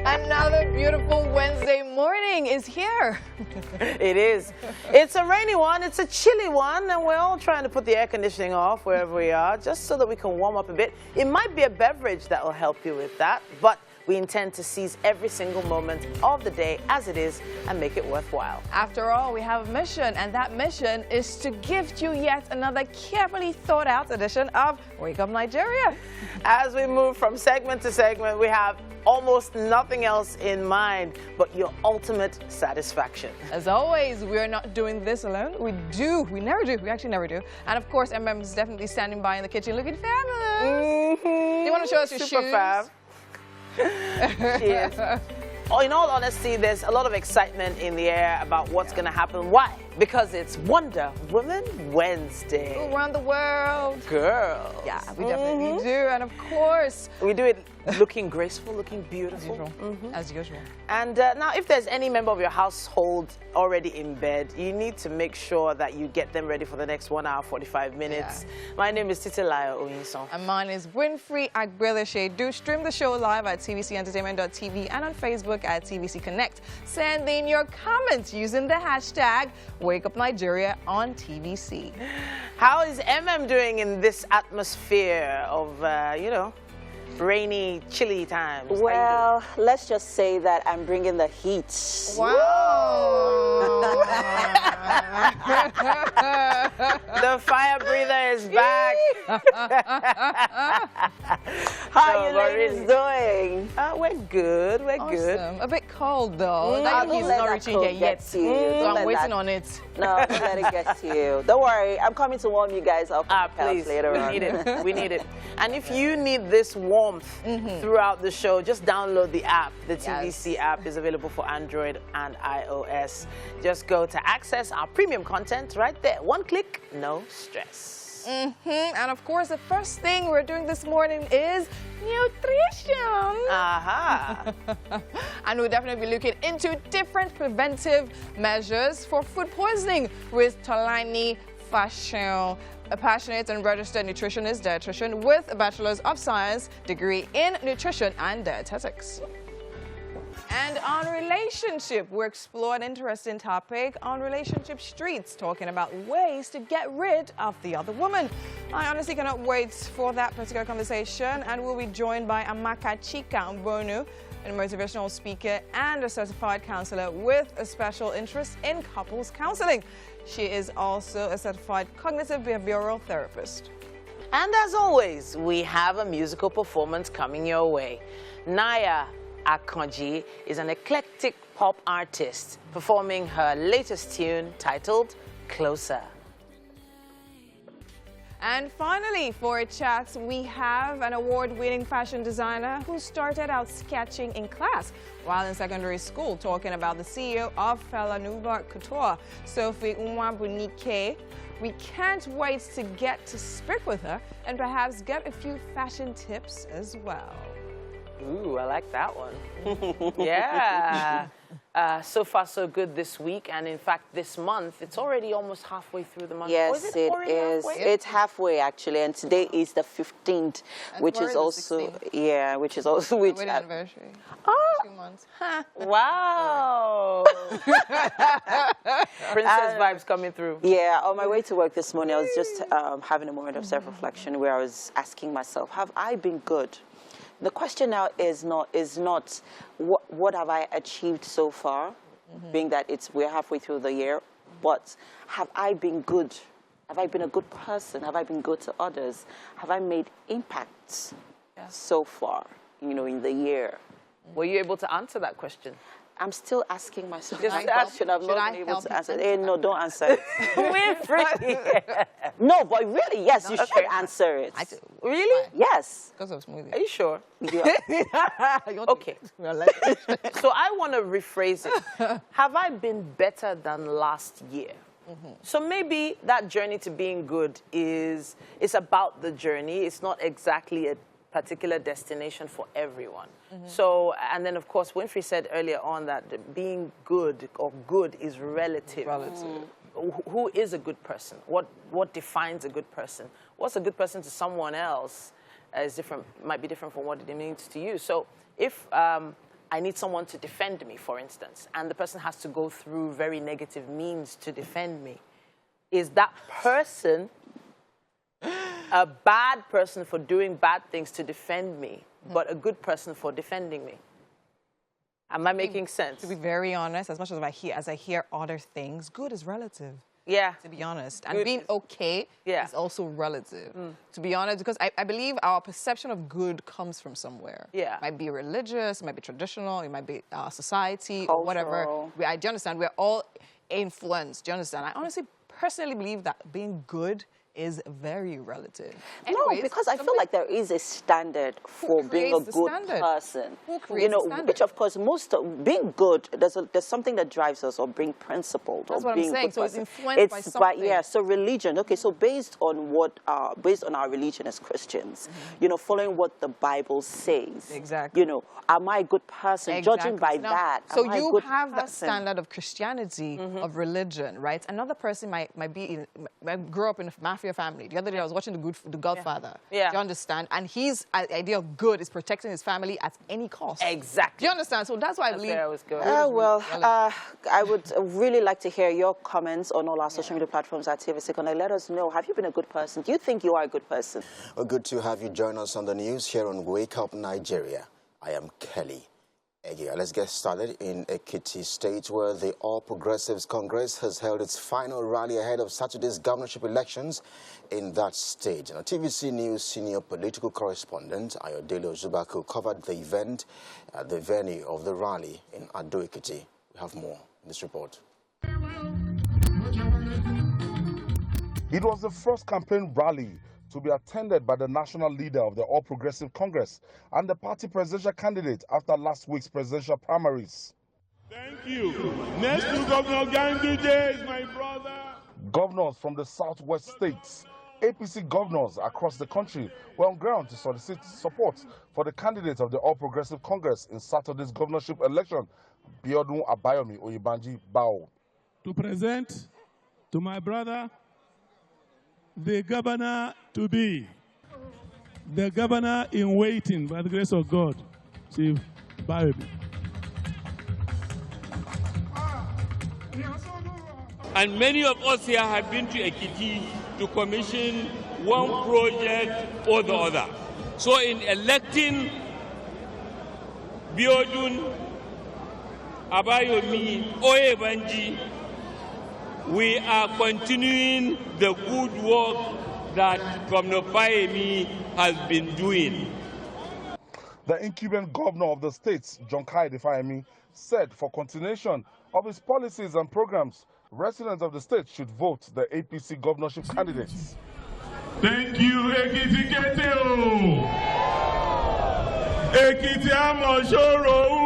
Another beautiful Wednesday morning is here. It is. It's a rainy one, it's a chilly one, and we're all trying to put the air conditioning off wherever we are, just so that we can warm up a bit. It might be a beverage that will help you with that, but we intend to seize every single moment of the day as it is and make it worthwhile. After all, we have a mission, and that mission is to gift you yet another carefully thought out edition of Wake Up Nigeria. As we move from segment to segment, we have almost nothing else in mind but your ultimate satisfaction. As always, we're not doing this alone. We never do. We actually never do. And of course, MM is definitely standing by in the kitchen looking fabulous. Do you want to show us your Super shoes? fab. Cheers. Oh, in all honesty, there's a lot of excitement in the air about what's going to happen. Why? Because it's Wonder Woman Wednesday. Around the world. Girl. Yeah, we definitely do. And of course, we do it looking graceful, looking beautiful. as usual. As usual. And now, if there's any member of your household already in bed, you need to make sure that you get them ready for the next 1 hour, 45 minutes. Yeah. My name is Titilayo Oyinson. And mine is Winfrey Agbeleshe. Do stream the show live at tvcentertainment.tv and on Facebook at TVC Connect. Send in your comments using the hashtag WakeUpNigeria on TVC. How is MM doing in this atmosphere of, you know, rainy, chilly times? Well, let's just say that I'm bringing the heat. Wow. The fire breather is back. How are you ladies doing? We're good. We're Awesome. good. A bit cold though. That Don't heat's let not that reaching cold here yet. get to you. So Don't I'm let waiting that- on it. No, don't let it get to you. Don't worry, I'm coming to warm you guys up on the couch Please, later we on. need it. We need it. And if you need this warmth throughout the show, just download the app. The TVC app is available for Android and iOS. Just go to access our premium content right there. One click, no stress. And of course, the first thing we're doing this morning is nutrition. Aha. And we'll definitely be looking into different preventive measures for food poisoning with Tolani Fashion, a passionate and registered nutritionist dietitian with a Bachelor's of Science degree in Nutrition and Dietetics. And on relationship, we're exploring an interesting topic on relationship streets, talking about ways to get rid of the other woman. I honestly cannot wait for that particular conversation, and we'll be joined by Amaka Chika Mbonu, a motivational speaker and a certified counselor with a special interest in couples counseling. She is also a certified cognitive behavioral therapist. And as always, we have a musical performance coming your way. Naya Akanji is an eclectic pop artist performing her latest tune titled Closer. And finally, for a chat, we have an award-winning fashion designer who started out sketching in class while in secondary school, talking about the CEO of Fela Nuva Couture, Sophie Umwabunike. We can't wait to get to speak with her and perhaps get a few fashion tips as well. Ooh, I like that one. Yeah. So far, so good this week. And in fact, this month, it's already almost halfway through the month. Yes, it is. Halfway? It's halfway actually, and today is the 15th, which is also 16th. which is also Wedding anniversary. Oh. 2 months. Wow. Princess vibes coming through. Yeah, on my way to work this morning, I was just having a moment of self-reflection where I was asking myself, have I been good? The question now is not what have I achieved so far, being that we're halfway through the year, but have I been good? Have I been a good person? Have I been good to others? Have I made impacts so far, you know, in the year? Were you able to answer that question? I'm still asking myself Just that ask- question. I've should not I been able help to you answer it. answer No, don't answer it. Winfrey. No, but really, yes, you should answer it. Really? Yes. Because of smoothie. Are you sure? Yeah. Okay. So I want to rephrase it. Have I been better than last year? So maybe that journey to being good is about the journey. It's not exactly a particular destination for everyone. So, and then of course, Winfrey said earlier on that being good or good is relative. Who is a good person? What defines a good person? What's a good person to someone else is different, might be different from what it means to you. So if I need someone to defend me, for instance, and the person has to go through very negative means to defend me, is that person a bad person for doing bad things to defend me, but a good person for defending me? Am I making sense? To be very honest, as much as I hear other things, good is relative. Yeah. To be honest. And being okay is also relative. To be honest, because I believe our perception of good comes from somewhere. Yeah. It might be religious, it might be traditional, it might be society, cultural, or whatever. Do you understand? We're all influenced. Do you understand? I honestly, personally believe that being good is very relative. Anyways, no, because I feel like there is a standard for being a good person. Who creates the standard? Which of course being good, there's something that drives us, or being principled. That's or what being I'm saying. So person. it's influenced by something. Yeah. So religion. Okay. So based on our religion as Christians, following what the Bible says. Exactly. Am I a good person? Exactly. Judging by that. So am I you a good have that person? standard of Christianity, of religion, right? Another person might grow up in a mafia family. The other day I was watching The Godfather. Yeah. Do you understand? And his idea of good is protecting his family at any cost. Exactly. Do you understand? So that's why I believe. I would really like to hear your comments on all our social media platforms at TV Second. Let us know, have you been a good person? Do you think you are a good person? Well, good to have you join us on the news here on Wake Up Nigeria. I am Kelly. Let's get started in Ekiti State, where the All Progressives Congress has held its final rally ahead of Saturday's governorship elections in that state. Now, TVC News senior political correspondent Ayodele Ozubaku covered the event at the venue of the rally in Ado Ekiti. We have more in this report. It was the first campaign rally to be attended by the national leader of the All Progressive Congress and the party presidential candidate after last week's presidential primaries. Thank you. Next to Governor Ganduje is my brother. Governors from the southwest states, APC governors across the country were on ground to solicit support for the candidate of the All Progressive Congress in Saturday's governorship election, Biodun Abayomi Oyebanji Bao. To present to my brother, the governor to be, the governor in waiting by the grace of God, Chief Bayobi. And many of us here have been to Ekiti to commission one project or the other. So in electing Biodun Abayomi Oyebanji, we are continuing the good work that Governor Fayemi has been doing. The incumbent governor of the state, John Fayemi, said for continuation of his policies and programs, residents of the state should vote the APC governorship candidates. Thank you, Ekiti Keteo. Ekiti Amoshoro.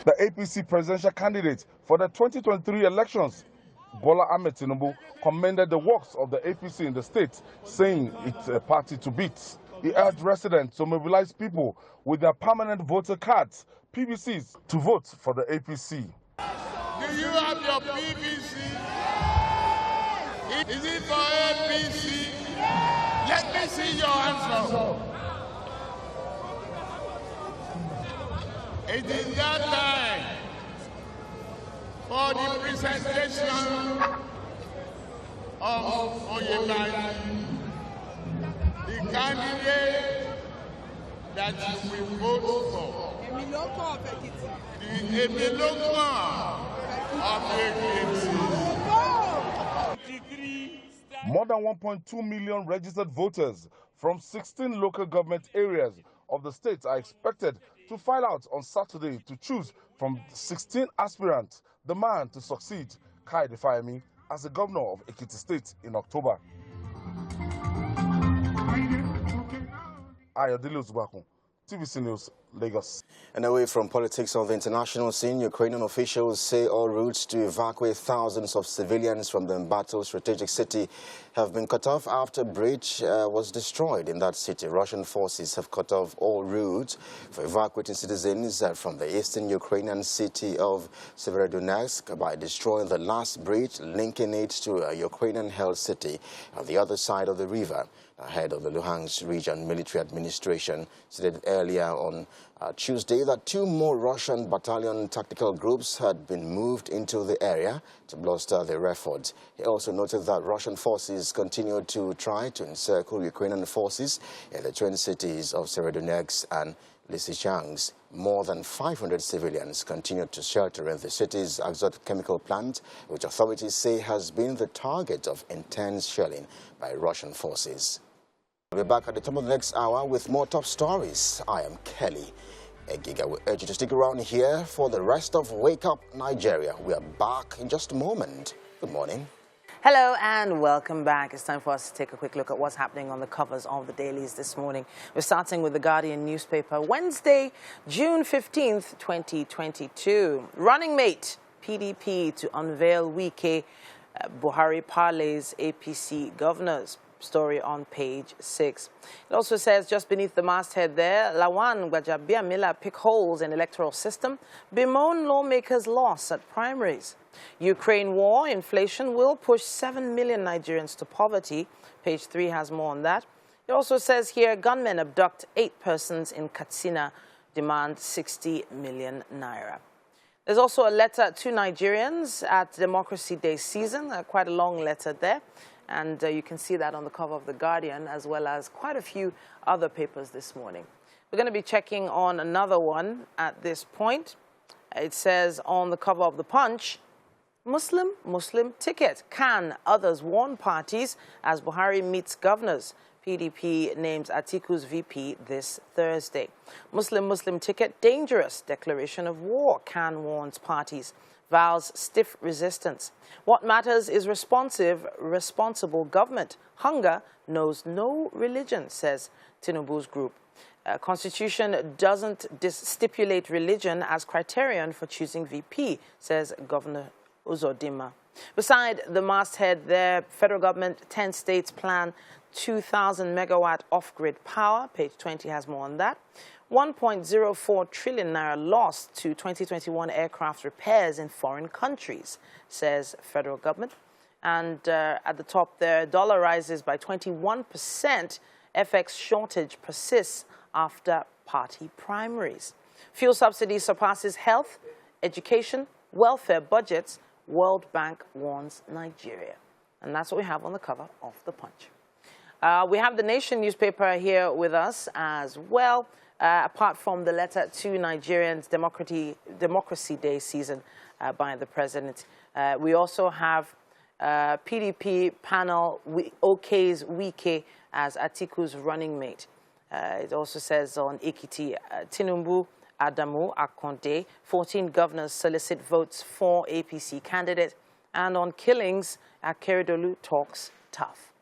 The APC presidential candidate for the 2023 elections, Bola Ahmed Tinubu, commended the works of the APC in the state, saying it's a party to beat. He urged residents to mobilize people with their permanent voter cards, PVCs, to vote for the APC. Do you have your PVC? Is it for APC? Let me see your answer. It is that time for the presentation of Oyebanji, the candidate that you will vote for. The Emiloko of Ekiti. More than 1.2 million registered voters from 16 local government areas of the state are expected to file out on Saturday to choose from 16 aspirants the man to succeed Kayode Fayemi as the governor of Ekiti State in October. Ayodele Ozubaku, TVC News, Lagos. And away from politics on the international scene, Ukrainian officials say all routes to evacuate thousands of civilians from the embattled strategic city have been cut off after a bridge was destroyed in that city. Russian forces have cut off all routes for evacuating citizens from the eastern Ukrainian city of Severodonetsk by destroying the last bridge linking it to a Ukrainian-held city on the other side of the river. Ahead of the Luhansk region military administration stated earlier on Tuesday that 2 more Russian battalion tactical groups had been moved into the area to bolster their efforts. He also noted that Russian forces continued to try to encircle Ukrainian forces in the twin cities of Severodonetsk and Lysychansk. More than 500 civilians continued to shelter in the city's azote chemical plant, which authorities say has been the target of intense shelling by Russian forces. We'll be back at the top of the next hour with more top stories. I am Kelly Egiga. We urge you to stick around here for the rest of Wake Up Nigeria. We are back in just a moment. Good morning. Hello and welcome back. It's time for us to take a quick look at what's happening on the covers of the dailies this morning. We're starting with the Guardian newspaper. Wednesday, June 15th, 2022. Running mate, PDP to unveil Wike, Buhari parleys APC governors. Story on page 6. It also says just beneath the masthead there, Lawan Gbajabiamila pick holes in electoral system, bemoan lawmakers' loss at primaries. Ukraine war, inflation will push 7 million Nigerians to poverty. Page 3 has more on that. It also says here, gunmen abduct 8 persons in Katsina, demand 60 million naira. There's also a letter to Nigerians at Democracy Day season, quite a long letter there. And you can see that on the cover of The Guardian, as well as quite a few other papers this morning. We're going to be checking on another one at this point. It says on the cover of The Punch, Muslim ticket. Can others warn parties as Buhari meets governors? PDP names Atiku's VP this Thursday. Muslim ticket dangerous. Declaration of war. Can warns parties. Vows stiff resistance. What matters is responsible government. Hunger knows no religion, says Tinubu's group. Constitution doesn't stipulate religion as criterion for choosing VP, says Governor Uzodinma. Beside the masthead there, federal government, 10 states plan 2,000 megawatt off-grid power. Page 20 has more on that. 1.04 trillion naira lost to 2021 aircraft repairs in foreign countries, says federal government. And at the top there, dollar rises by 21%. FX shortage persists after party primaries. Fuel subsidy surpasses health, education, welfare budgets. World Bank warns Nigeria. And that's what we have on the cover of The Punch. We have the Nation newspaper here with us as well. Apart from the letter to Nigerians, Democracy Day season by the president. We also have PDP panel OK's Wike as Atiku's running mate. It also says on Ekiti, Tinubu, Adamu, Akonde, 14 governors solicit votes for APC candidate. And on killings, Akeredolu talks tough.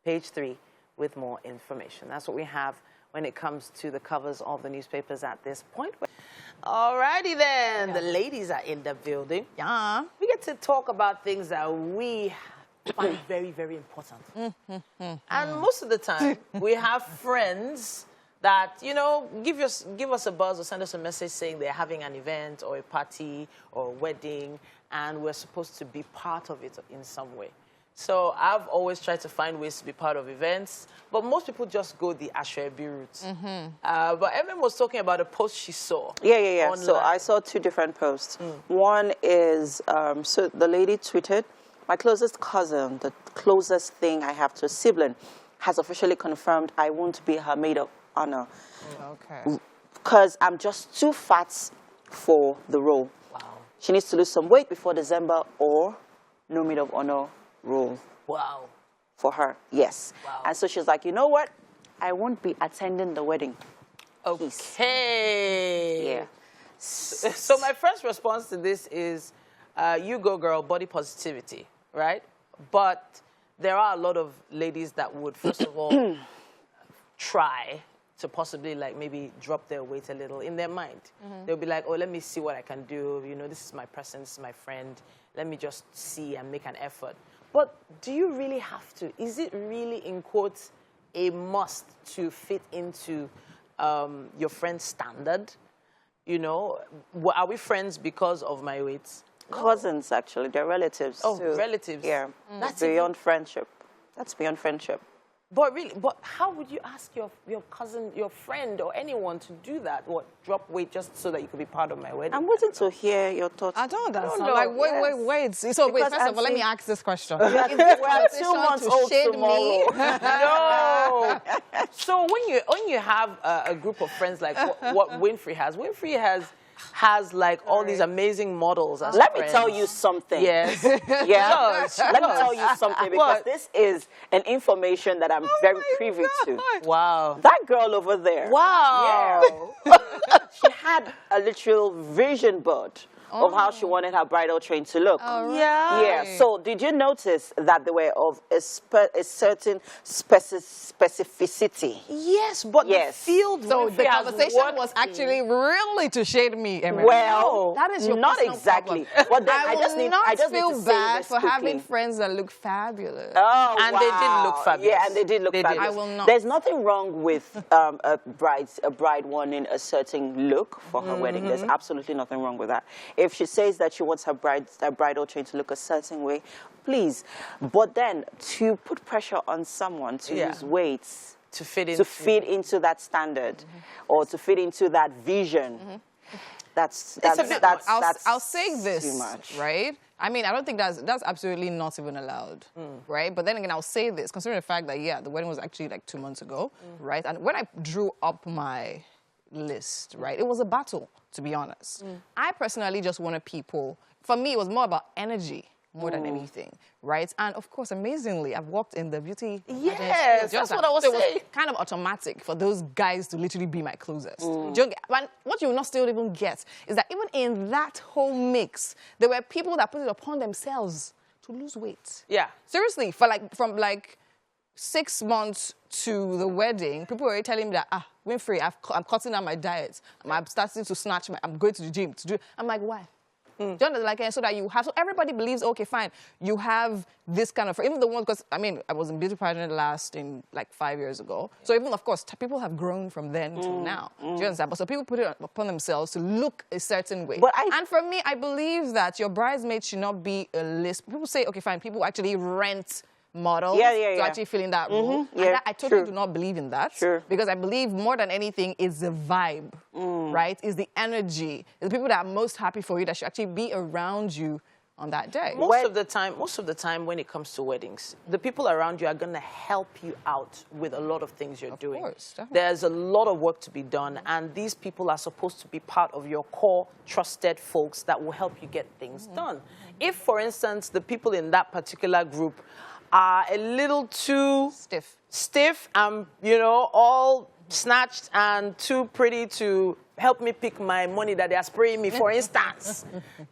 Page 3 with more information. That's what we have when it comes to the covers of the newspapers at this point. Alrighty then, the ladies are in the building. Yeah. We get to talk about things that we find very, very important. And most of the time, we have friends that, you know, give us a buzz or send us a message saying they're having an event or a party or a wedding, and we're supposed to be part of it in some way. So I've always tried to find ways to be part of events, but most people just go the Ashwebi route. But Evan was talking about a post she saw. Yeah. Online. So I saw 2 different posts. One is, so the lady tweeted, my closest cousin, the closest thing I have to a sibling, has officially confirmed I won't be her maid of honor. Okay. Because I'm just too fat for the role. Wow. She needs to lose some weight before December or no maid of honor role. Wow. For her, yes. Wow. And so she's like, you know what? I won't be attending the wedding. Okay. Yeah. So my first response to this is, you go girl, body positivity, right? But there are a lot of ladies that would, first of all, try to possibly like maybe drop their weight a little in their mind. They'll be like, oh, let me see what I can do. You know, this is my person, this is my friend. Let me just see and make an effort. But do you really have to? Is it really, in quotes, a must to fit into your friend's standard? You know, are we friends because of my weight? Cousins, actually. They're relatives, Oh, too. relatives. Yeah. That's beyond friendship. That's beyond friendship. But really, how would you ask your cousin, your friend, or anyone to do that? What, drop weight just so that you could be part of my wedding? I'm waiting to hear your thoughts. I don't understand. know. Like, wait. So, wait, Because first of all, let me Auntie- ask this question. We're 2 months to old shade tomorrow. No. So when you have a group of friends like what Winfrey has like all these amazing models as Let me friends. tell you something. Yes. Yeah. She Let me does. tell you something, because What? this is an information that I'm very privy to. Wow. That girl over there. Wow. She had a literal vision board of how she wanted her bridal train to look. Yeah. Yeah. So did you notice that they were of a certain specificity? Yes, but Yes. the field. So Winfrey the has conversation worked was in- actually really to shade me, Emily. Well, that is your not personal exactly. problem. But then I just will need, not I just need feel to say bad this for having quickly. friends that look fabulous. Oh, And they did look wow. fabulous. Yeah, and they did look They did. fabulous. I will not. There's nothing wrong with a bride wanting a certain look for her wedding. There's absolutely nothing wrong with that. If she says that she wants her bridal train to look a certain way, please. But then to put pressure on someone to lose weight, to fit in. to fit into that standard, or to fit into that vision, that's I'll say this, too much. right? I mean, I don't think that's absolutely not even allowed, right? But then again, I'll say this, considering the fact that, yeah, the wedding was actually like 2 months ago, right? And when I drew up my list, right, it was a battle, to be honest. I personally just wanted people, for me, it was more about energy more than anything, right? And of course, amazingly, I've worked in the beauty. Yes, that's what I was so it saying. was kind of automatic for those guys to literally be my closest. What you will not still even get is that even in that whole mix, there were people that put it upon themselves to lose weight. Yeah. Seriously, from 6 months to the wedding, people were already telling me that, Winfrey, I'm cutting down my diet. I'm starting to snatch I'm going to the gym to do. I'm like, why? Do you understand? Like, so that you have, so everybody believes, okay, fine, you have this kind of, even the ones, because, I mean, I was in beauty pageant last in like 5 years ago. So even, of course, people have grown from then to now. Do you understand? But so people put it upon themselves to look a certain way. And for me, I believe that your bridesmaid should not be a list. People say, okay, fine, people actually rent models to actually fill in that role. And I totally do not believe in that. Because I believe more than anything is the vibe, right? Is the energy. It's the people that are most happy for you that should actually be around you on that day. Most of the time when it comes to weddings, the people around you are going to help you out with a lot of things you're doing. Course, there's a lot of work to be done, and these people are supposed to be part of your core trusted folks that will help you get things done. If, for instance, the people in that particular group are a little too stiff and, you know, all snatched and too pretty to help me pick my money that they are spraying me, for instance,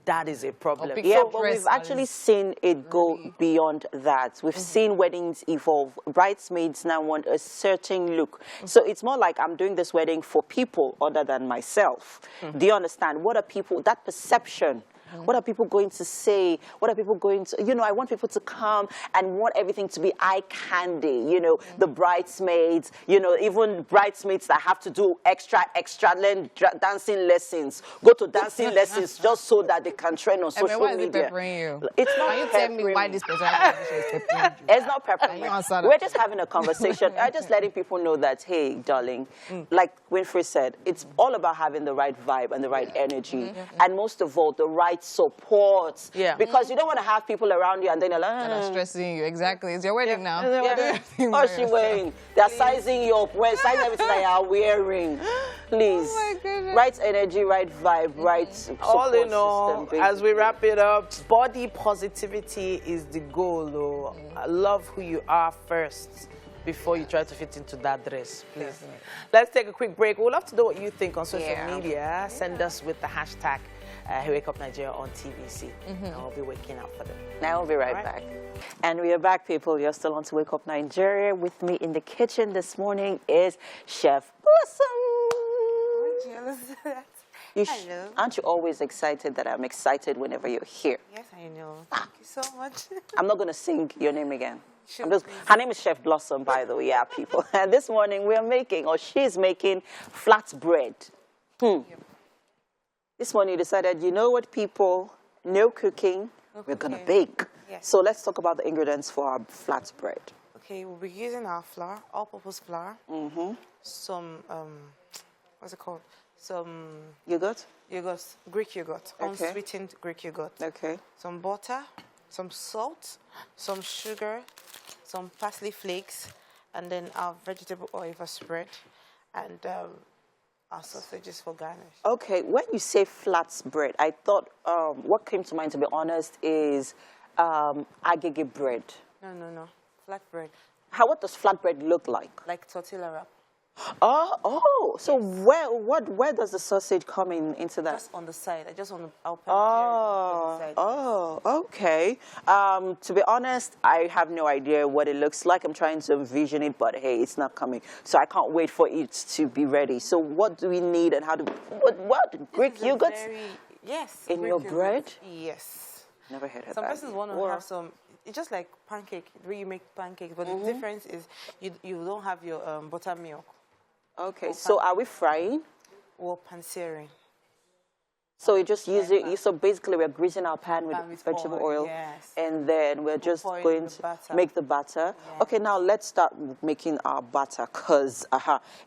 that is a problem. Yeah, but we've actually seen it go beyond that. We've seen weddings evolve. Bridesmaids now want a certain look. So it's more like I'm doing this wedding for people other than myself. Do you understand? What are people, that perception? What are people going to say? What are people going to, you know, I want people to come and want everything to be eye candy, you know, the bridesmaids, you know, even bridesmaids that have to do extra dancing lessons, go to dancing lessons just so that they can train on social why is media. it peppering you? It's not Can you tell me why this person is peppering you? It's not peppering me. answer that We're just having a conversation. I'm just letting people know that, hey, darling, like Winfrey said, it's all about having the right vibe and the right energy. And most of all, the right support. Because you don't want to have people around you and then you're like, And I'm stressing you. Exactly. It's your wedding now. What's she wearing? They're sizing you up. Sizing everything that you are wearing. Please. Oh my goodness. Right energy, right vibe, right support all in all, system, as we wrap it up, body positivity is the goal, though. Love who you are first before you try to fit into that dress, please. Let's take a quick break. We'd love to know what you think on social media. Send us with the hashtag Wake Up Nigeria on TVC. And I'll be waking up for them. Now we'll be right back. And we are back, people. You're still on to Wake Up Nigeria. With me in the kitchen this morning is Chef Blossom. Hello. Aren't you always excited that I'm excited whenever you're here? Yes, I know. Thank you so much. I'm not going to sing your name again. Sure, her name is Chef Blossom, by the way, yeah, people. And this morning we are making, or she's making, flatbread. This morning you decided, you know what, people, no cooking, we're going to bake. Yes. So let's talk about the ingredients for our flatbread. Okay, we'll be using our flour, all-purpose flour. Some, what's it called? Some yogurt, Greek yogurt, unsweetened Greek yogurt. Okay. Some butter, some salt, some sugar, some parsley flakes, and then our vegetable oil for spread, and our sausages for garnish. Okay, when you say flatbread, I thought what came to mind, to be honest, is agege bread. No, flatbread. What does flatbread look like? Like tortilla wrap. So where does the sausage come into that? Just on the side. I just want to on the side. Okay. To be honest, I have no idea what it looks like. I'm trying to envision it, but hey, it's not coming. So I can't wait for it to be ready. So what do we need and how do what Greek yogurt? Yes. In your bread? Yes. Never heard of that. Some persons want to have some. It's just like pancake, the way you make pancakes, but the difference is you don't have your buttermilk. Okay, so are we frying? Or pan-searing. So you just use it, so basically we're greasing our pan with vegetable oil. Yes. And then we're just going to make the batter. Yes. Okay, now let's start making our batter, because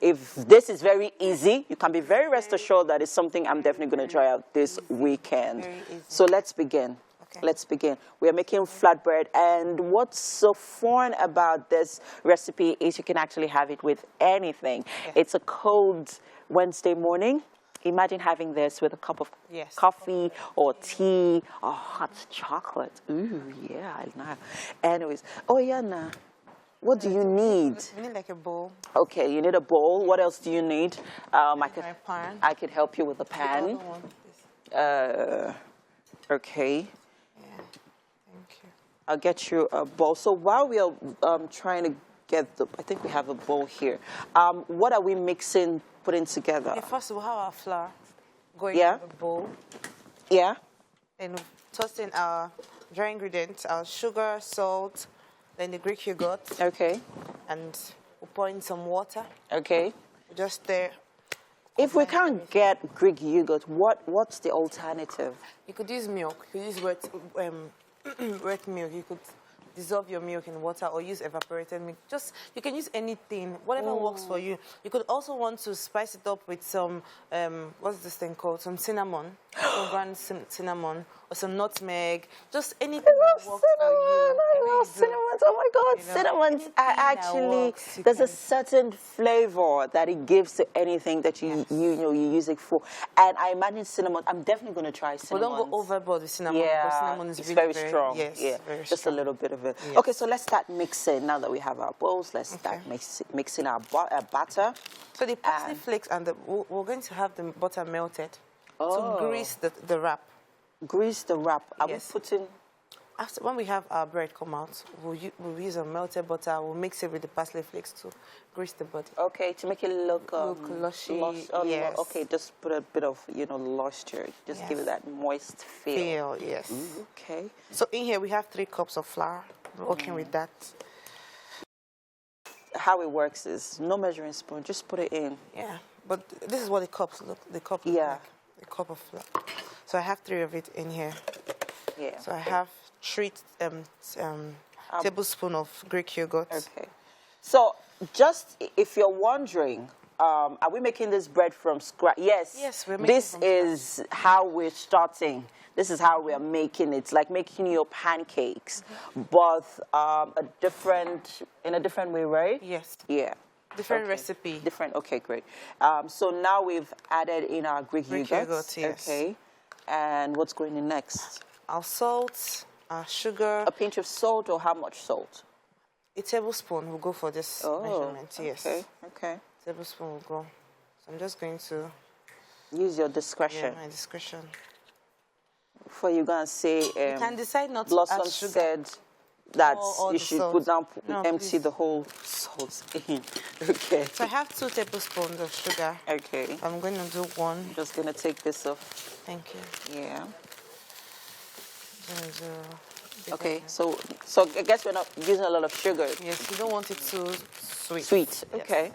if this is very easy, you can be very rest assured that it's something I'm definitely going to try out this weekend. Very easy. So let's begin. Okay. Let's begin. We are making flatbread, and what's so fun about this recipe is you can actually have it with anything. Yeah. It's a cold Wednesday morning. Imagine having this with a cup of coffee or tea or hot chocolate. Ooh, yeah, I know. Anyways, what do you need? We need like a bowl. Okay, you need a bowl. What else do you need? Pan. I could help you with the pan. Okay. I'll get you a bowl. So while we are trying to get I think we have a bowl here. What are we mixing, putting together? Okay, first we'll have our flour going in the bowl. Yeah. Then we'll toss in our dry ingredients, our sugar, salt, then the Greek yogurt. Okay. And we'll pour in some water. Okay. Just there. If we can't get Greek yogurt, what's the alternative? You could use milk. You could use wet milk. You could dissolve your milk in water or use evaporated milk. You can use anything, whatever works for you. You could also want to spice it up with some, what's this thing called? Some cinnamon, some ground cinnamon, or some nutmeg. Just anything that works for you. I love cinnamons. Oh my God, cinnamons are actually, there's a certain flavor that it gives to anything that you use it for. And I imagine cinnamon, I'm definitely going to try cinnamon. But don't go overboard with cinnamon. Yeah, because cinnamon is it's really very strong. Yes, yeah, very just strong. A little bit of it. Yes. Okay, so let's start mixing. Now that we have our bowls, let's start mixing our batter. So the parsley flakes and we're going to have the butter melted to grease the wrap. Grease the wrap. Are we putting? After, when we have our bread come out, we'll use a melted butter. We'll mix it with the parsley flakes to grease the body. Okay, to make it look lushy. Yes. Okay, just put a bit of moisture. Just give it that moist feel. Yes. Okay. So in here we have 3 cups of flour. We're working with that. How it works is no measuring spoon. Just put it in. Yeah, but this is what the cups look. The cup looks like. The cup of flour. So I have 3 of it in here. Yeah. So I have 3 tablespoons of Greek yogurt. Okay. So just if you're wondering, are we making this bread from scratch? Yes. Yes, we're making this is how we're starting. This is how we are making it. It's like making your pancakes, but in a different way, right? Yes. Yeah. Different recipe. Different. Okay, great. So now we've added in our Greek yogurt. Yes. Okay. And what's going in next? Our salt, our sugar. A pinch of salt, or how much salt? A tablespoon will go for this measurement. Yes. Okay. Okay. Tablespoon will go. So I'm just going to use your discretion. Yeah, my discretion. before you go and say, you can decide not to Blossom add sugar. said that or you the should salt. put down, No, empty please. the whole salt in. Okay. So I have 2 tablespoons of sugar. Okay. I'm going to do 1. I'm just going to take this off. Thank you. Yeah. Okay. So I guess we're not using a lot of sugar. Yes, you don't want it too sweet. Sweet. Yes. Okay.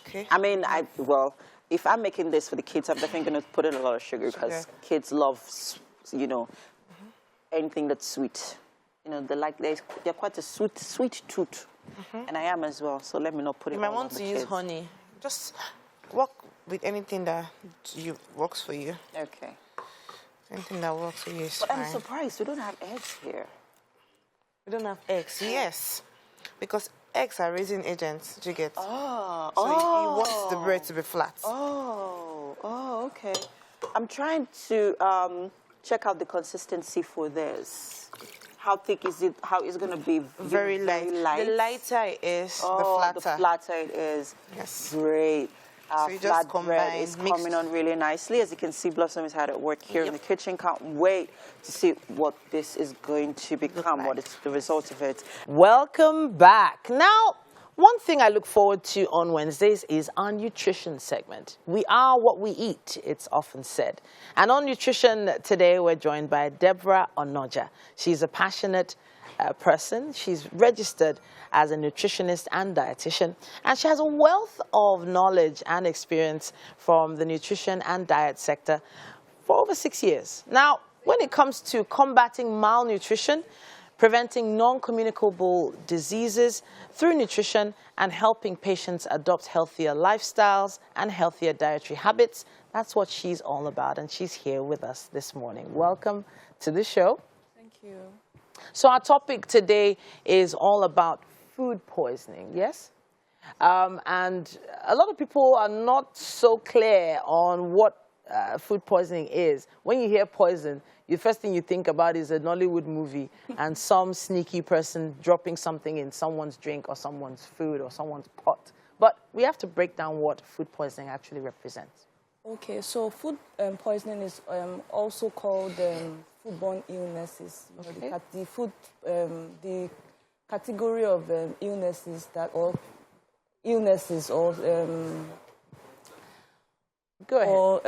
Okay. I mean, well, if I'm making this for the kids, I'm definitely going to put in a lot of sugar because kids love, you know, anything that's sweet. You know, they're quite a sweet tooth, and I am as well. So let me not put it. You might want to use honey. Just work with anything that works for you. Okay. Anything that works for you is But fine. I'm surprised we don't have eggs here. We don't have eggs. Yes, because eggs are raising agents. Do you get? Oh. So you want the bread to be flat. Oh, okay. I'm trying to check out the consistency for this. How thick is it? How is it going to be? Very light. The lighter it is, the flatter. The flatter it is. Yes. Great. So you just Flatbread is coming on really nicely. As you can see, Blossom is hard at work here in the kitchen. Can't wait to see what this is going to become, what is the result of it. Welcome back. Now, one thing I look forward to on Wednesdays is our nutrition segment. We are what we eat, it's often said. And on nutrition today, we're joined by Deborah Onoja. She's a passionate person. She's registered as a nutritionist and dietitian, and she has a wealth of knowledge and experience from the nutrition and diet sector for over 6 years. Now, when it comes to combating malnutrition, preventing non-communicable diseases through nutrition, and helping patients adopt healthier lifestyles and healthier dietary habits, that's what she's all about, and she's here with us this morning. Welcome to the show. Thank you. So our topic today is all about food poisoning, yes? And a lot of people are not so clear on what food poisoning is. When you hear poison, the first thing you think about is a Nollywood movie and some sneaky person dropping something in someone's drink or someone's food or someone's pot. But we have to break down what food poisoning actually represents. Okay, so food poisoning is also called foodborne illnesses. You know, Okay. the category of illnesses or Go ahead. or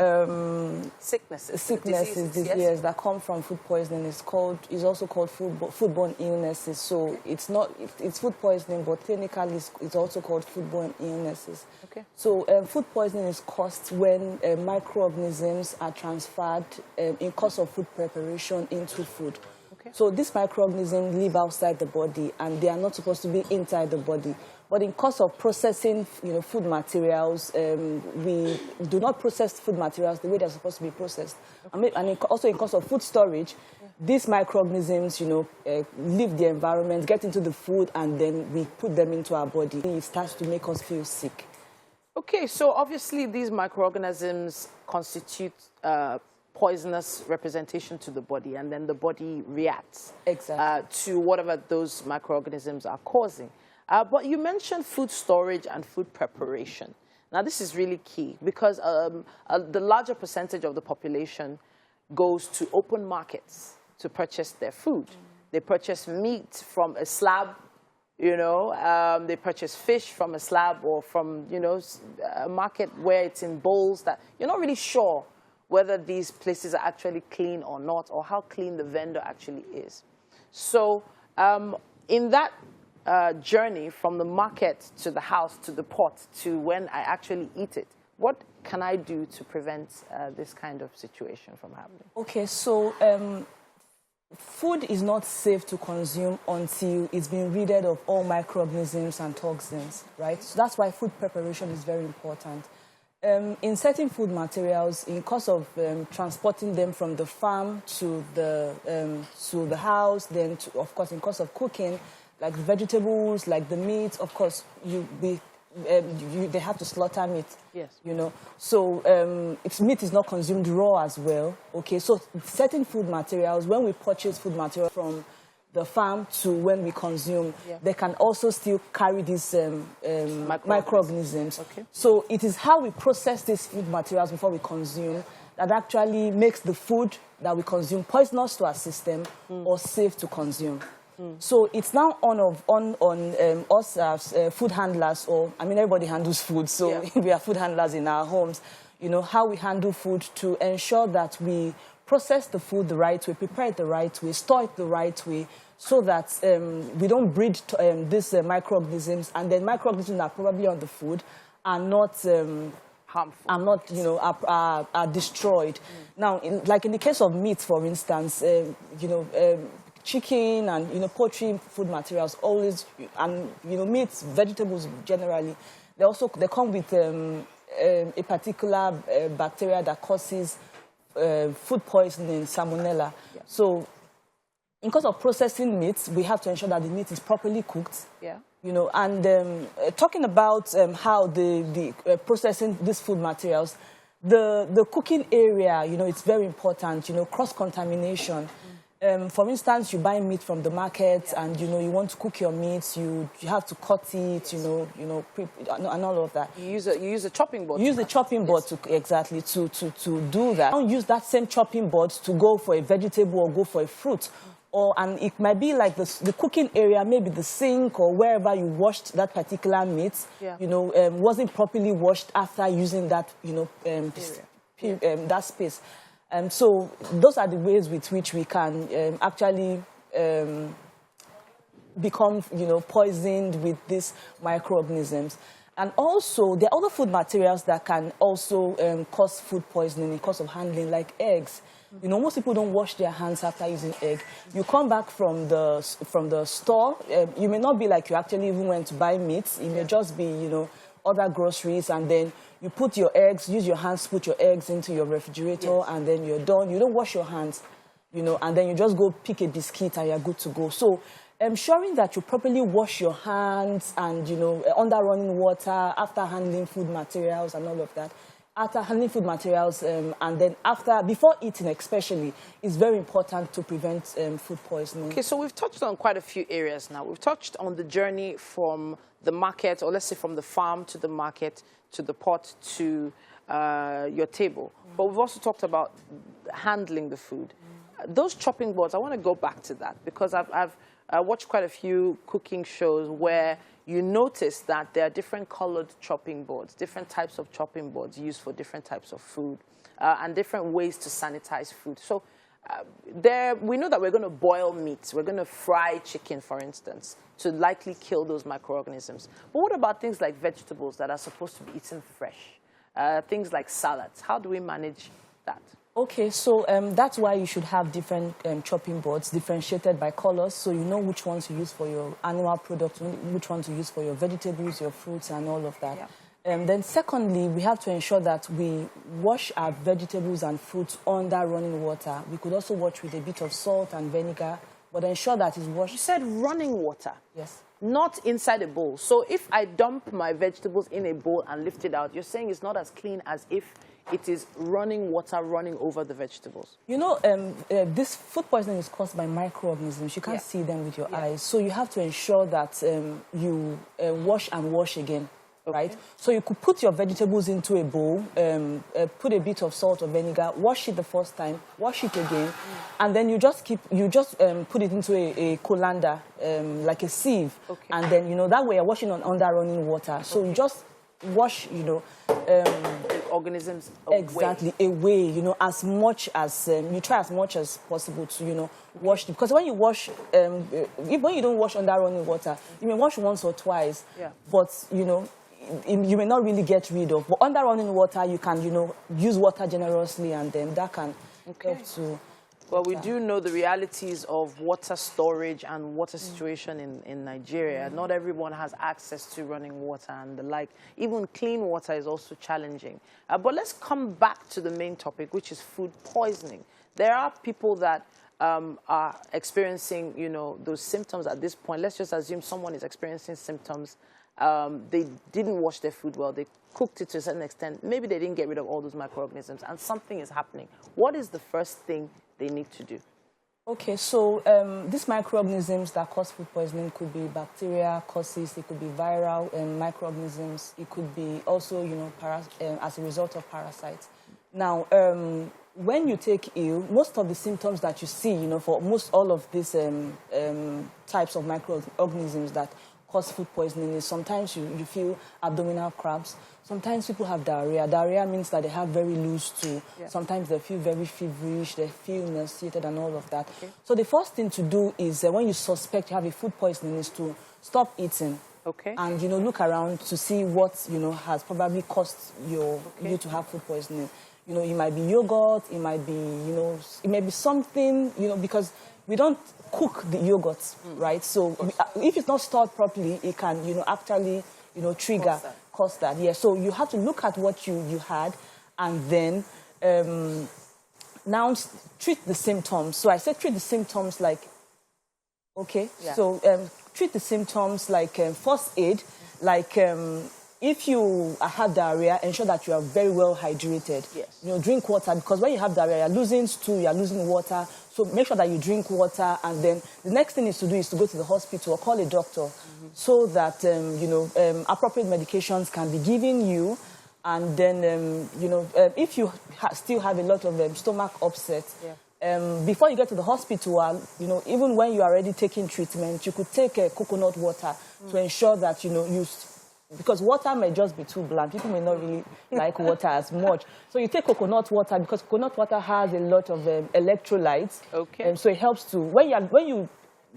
Sicknesses, diseases that come from food poisoning is also called foodborne illnesses. So it's food poisoning, but clinically it's also called foodborne illnesses. Okay. So food poisoning is caused when microorganisms are transferred in course of food preparation into food. Okay. So these microorganisms live outside the body and they are not supposed to be inside the body. But in course of processing, food materials, we do not process food materials the way they're supposed to be processed. Okay. And also in course of food storage, these microorganisms, leave the environment, get into the food, and then we put them into our body. It starts to make us feel sick. Okay, so obviously these microorganisms constitute poisonous representation to the body, and then the body reacts to whatever those microorganisms are causing. But you mentioned food storage and food preparation. Now, this is really key because the larger percentage of the population goes to open markets to purchase their food. They purchase meat from a slab, they purchase fish from a slab or from, a market where it's in bowls that you're not really sure whether these places are actually clean or not, or how clean the vendor actually is. So in that journey from the market to the house to the pot to when I actually eat it, what can I do to prevent this kind of situation from happening? Okay, so food is not safe to consume until it's been ridded of all microorganisms and toxins, right? So that's why food preparation is very important. In certain food materials, in course of transporting them from the farm to the house, then of course in course of cooking, like the vegetables, like the meat, of course, they have to slaughter meat. Yes. So if meat is not consumed raw as well, okay, so certain food materials, when we purchase food material from the farm to when we consume, they can also still carry these microorganisms. Okay. So it is how we process these food materials before we consume that actually makes the food that we consume poisonous to our system or safe to consume. So it's now on us as food handlers, or I mean everybody handles food, so we are food handlers in our homes, you know, how we handle food to ensure that we process the food the right way, prepare it the right way, store it the right way, so that we don't breed these microorganisms, and then microorganisms that are probably on the food are not harmful, are not, you know, are destroyed. Now, like in the case of meat, for instance, you know, chicken and, you know, poultry food materials always, and, you know, meats, vegetables generally, they come with a particular bacteria that causes food poisoning, salmonella. So, in case of processing meats, we have to ensure that the meat is properly cooked. You know, and talking about how the processing these food materials, the cooking area, you know, it's very important. You know, cross-contamination. For instance, you buy meat from the market, and, you know, you want to cook your meat, you have to cut it, you know, and all of that. You use a chopping board. You use a chopping board to do that. Don't use that same chopping board to go for a vegetable or go for a fruit. And it might be like the cooking area, maybe the sink or wherever you washed that particular meat, you know, wasn't properly washed after using that, you know, that space. So those are the ways with which we can actually become, you know, poisoned with these microorganisms. And also, there are other food materials that can also cause food poisoning because of handling, like eggs. You know, most people don't wash their hands after using egg. You come back from the store, you may not be like you actually even went to buy meat. It may just be, you know, other groceries, and then you put your eggs, use your hands to put your eggs into your refrigerator, and then you're done. You don't wash your hands, you know, and then you just go pick a biscuit and you're good to go. So ensuring that you properly wash your hands and, you know, under running water, after handling food materials and all of that, after handling food materials, and then before eating especially, is very important to prevent food poisoning. Okay, so we've touched on quite a few areas now. We've touched on the journey from the market, or let's say from the farm to the market, to the pot, to your table. But we've also talked about handling the food. Those chopping boards, I want to go back to that, because I've watched quite a few cooking shows where you notice that there are different colored chopping boards, different types of chopping boards used for different types of food, and different ways to sanitize food. So we know that we're going to boil meat, we're going to fry chicken, for instance, to likely kill those microorganisms. But what about things like vegetables that are supposed to be eaten fresh? Things like salads, how do we manage that? Okay, so that's why you should have different chopping boards, differentiated by colors, so you know which ones to use for your animal products, which ones to use for your vegetables, your fruits, and all of that. Then secondly, we have to ensure that we wash our vegetables and fruits under running water. We could also wash with a bit of salt and vinegar, but ensure that it's washed. You said running water? Yes. Not inside a bowl. So if I dump my vegetables in a bowl and lift it out, you're saying it's not as clean as if it is running water running over the vegetables? You know, this food poisoning is caused by microorganisms. You can't see them with your eyes. So you have to ensure that you wash and wash again. Right? So you could put your vegetables into a bowl, put a bit of salt or vinegar, wash it the first time, wash it again, and then you just put it into a colander, like a sieve, and then, you know, that way you're washing on under running water. So you just wash, you know, the organisms away. Exactly, away, you know, as much as, you try as much as possible to, you know, wash them. Because when you wash, when you don't wash under running water, you may wash once or twice, but, you know, you may not really get rid of. But under running water, you can, you know, use water generously, and then that can help to... Well, we do know the realities of water storage and water situation in Nigeria. Not everyone has access to running water and the like. Even clean water is also challenging. But let's come back to the main topic, which is food poisoning. There are people that are experiencing, you know, those symptoms at this point. Let's just assume someone is experiencing symptoms. They didn't wash their food well. They cooked it to a certain extent. Maybe they didn't get rid of all those microorganisms, and something is happening. What is the first thing they need to do? Okay, so these microorganisms that cause food poisoning could be bacteria, causes, it could be viral microorganisms. It could be also, you know, as a result of parasites. Now, when you take ill, most of the symptoms that you see, for most all of these types of microorganisms that cause food poisoning is sometimes you feel abdominal cramps. Sometimes people have diarrhea. Diarrhea means that they have very loose stool. Yeah. Sometimes they feel very feverish, they feel nauseated and all of that. Okay. So the first thing to do is when you suspect you have a food poisoning is to stop eating. Okay. And, look around to see what, has probably caused you to have food poisoning. It might be yogurt, it might be, it may be something, because we don't cook the yogurt, right? So if it's not stored properly, it can, actually, cause that. Yeah. So you have to look at what you had and then now treat the symptoms. So I said treat the symptoms like, okay. Yeah. So treat the symptoms like first aid, like if you have diarrhea, ensure that you are very well hydrated. Yes. Drink water, because when you have diarrhea, you're losing stool, you're losing water. So make sure that you drink water, and then the next thing is to do is to go to the hospital or call a doctor, so that appropriate medications can be given you, and then if you still have a lot of stomach upset. Yeah. Before you get to the hospital, even when you are already taking treatment, you could take coconut water to ensure that because water may just be too bland. People may not really like water as much. So you take coconut water because coconut water has a lot of electrolytes. Okay. So it helps to, when you have you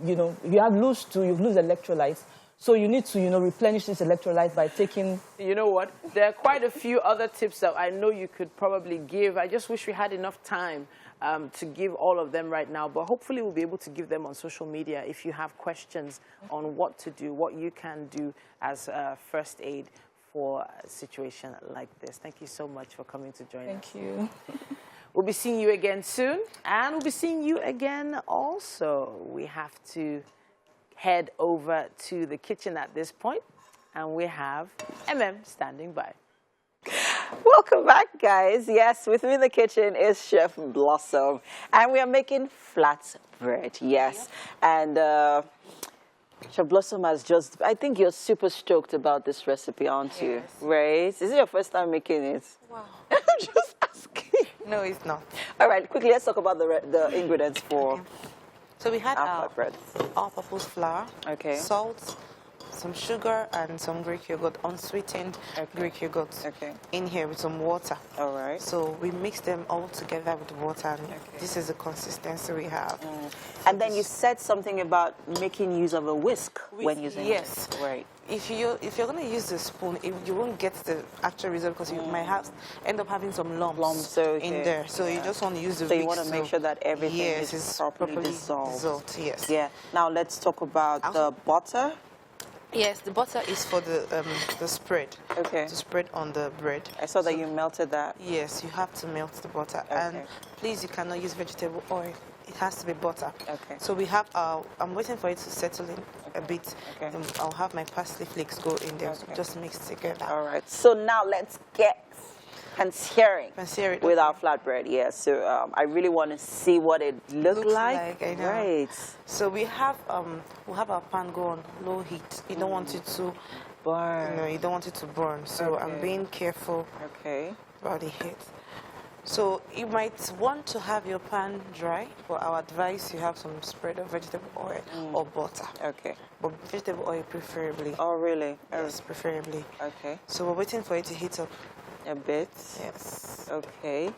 lose electrolytes. So you need to, replenish this electrolyte by taking... You know what? There are quite a few other tips that I know you could probably give. I just wish we had enough time to give all of them right now, but hopefully we'll be able to give them on social media if you have questions on what to do, what you can do as first aid for a situation like this. Thank you so much for coming to join us. Thank you. We'll be seeing you again soon, and we'll be seeing you again also. We have to head over to the kitchen at this point, and we have standing by. Welcome back, guys. Yes, with me in the kitchen is Chef Blossom, and we are making flatbread. Yes, and Chef Blossom has just, I think you're super stoked about this recipe, aren't you? Right? Is it your first time making it? Wow. I'm just asking. No, it's not. All right, quickly, let's talk about the ingredients for So we had our flatbread. All-purpose flour, salt, some sugar, and some Greek yogurt, unsweetened Greek yogurt in here with some water. All right. So we mix them all together with water, and this is the consistency we have. And then you said something about making use of a whisk when using it. Yes. Right. If you're going to use the spoon, you won't get the actual result because you might end up having some lumps in there. So you just want to use the whisk. So you want to make sure that everything is properly dissolved. Yes. Yeah. Now let's talk about the butter. Yes, the butter is for the spread. Okay. To spread on the bread. I saw that you melted that. Yes, you have to melt the butter. And please, you cannot use vegetable oil. It has to be butter. Okay. So we have I'm waiting for it to settle in a bit. Okay. And I'll have my parsley flakes go in there. So just mix together. All right. So now let's get pansering with our flatbread. Yeah. So I really want to see what it looks like. I know. Right. So we have our pan go on low heat. You don't want it to burn. No, you don't want it to burn. So I'm being careful about the heat. So you might want to have your pan dry, but I advise you have some spread of vegetable oil or butter. Okay. But vegetable oil preferably. Oh, really? Yes, preferably. Okay. So we're waiting for it to heat up a bit. Yes. Okay.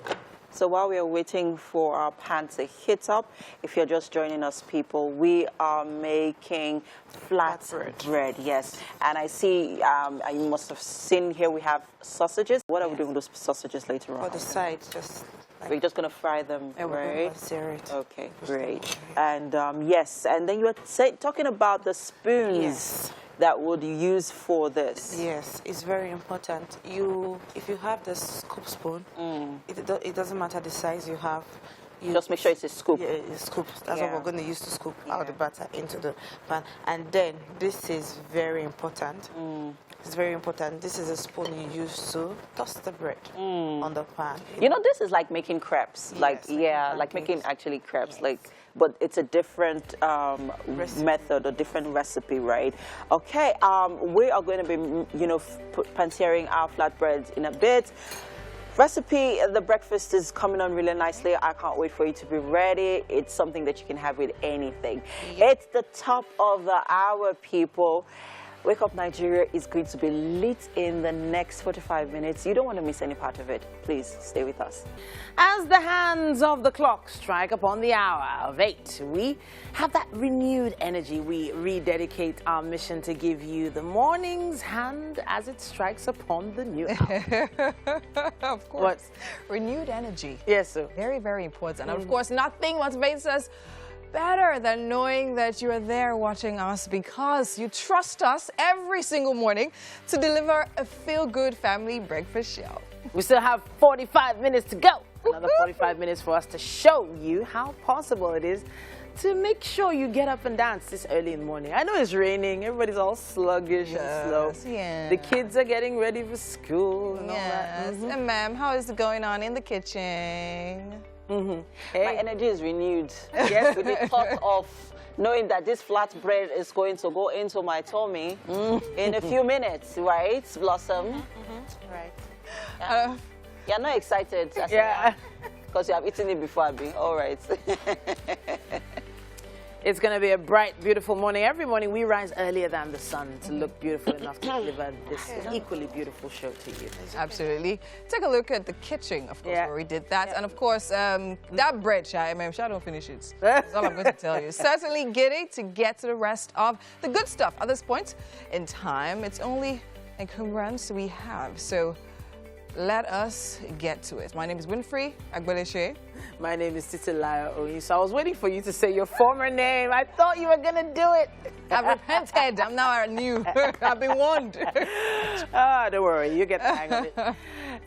So while we are waiting for our pan to heat up, if you're just joining us, people, we are making flatbread. Yes. And I see, you must have seen here we have sausages. What are we doing with those sausages later on? For the side, just... We're just going to fry them, right? It. Okay, great. And yes, and then you were talking about the spoons that would you use for this. Yes, it's very important. If you have the scoop spoon, it doesn't matter the size you have. Just make sure it's a scoop. Yeah, a scoop. That's what we're going to use to scoop out the butter into the pan. And then this is very important. It's very important. This is a spoon you use to toast the bread on the pan. You know, this is like making crepes. Yes, like making actually crepes. Yes. But it's a different method, a different recipe, right? Okay, we are going to be, pansering our flatbreads in a bit. Recipe, the breakfast is coming on really nicely. I can't wait for you to be ready. It's something that you can have with anything. It's the top of the hour, people. Wake Up Nigeria is going to be lit in the next 45 minutes. You don't want to miss any part of it. Please stay with us. As the hands of the clock strike upon the hour of 8, we have that renewed energy. We rededicate our mission to give you the morning's hand as it strikes upon the new hour. Of course. What? Renewed energy. Yes, sir. Very, very important. And of course, nothing motivates us better than knowing that you are there watching us because you trust us every single morning to deliver a feel-good family breakfast show. We still have 45 minutes to go. Another 45 minutes for us to show you how possible it is to make sure you get up and dance this early in the morning. I know it's raining. Everybody's all sluggish and slow. Yeah. The kids are getting ready for school and all that. And ma'am, how is it going on in the kitchen? Hey. My energy is renewed. Yes, with the thought of knowing that this flatbread is going to go into my tummy in a few minutes, right, Blossom? Right. Yeah. You're not excited? Yeah. Because you have eaten it before, Abby. All right. It's going to be a bright, beautiful morning. Every morning we rise earlier than the sun to look beautiful enough to deliver this equally beautiful show to you. Absolutely. Take a look at the kitchen, of course, where we did that. And of course, that bread, Shai, don't finish it. That's all I'm going to tell you. Certainly giddy to get to the rest of the good stuff. At this point in time, it's only encumbrance we have. So let us get to it. My name is Winfrey Agbeleshe. My name is Titilayo Oyin. So I was waiting for you to say your former name. I thought you were going to do it. I've repented. I'm now new. I've been warned. Don't worry. You get the hang of it.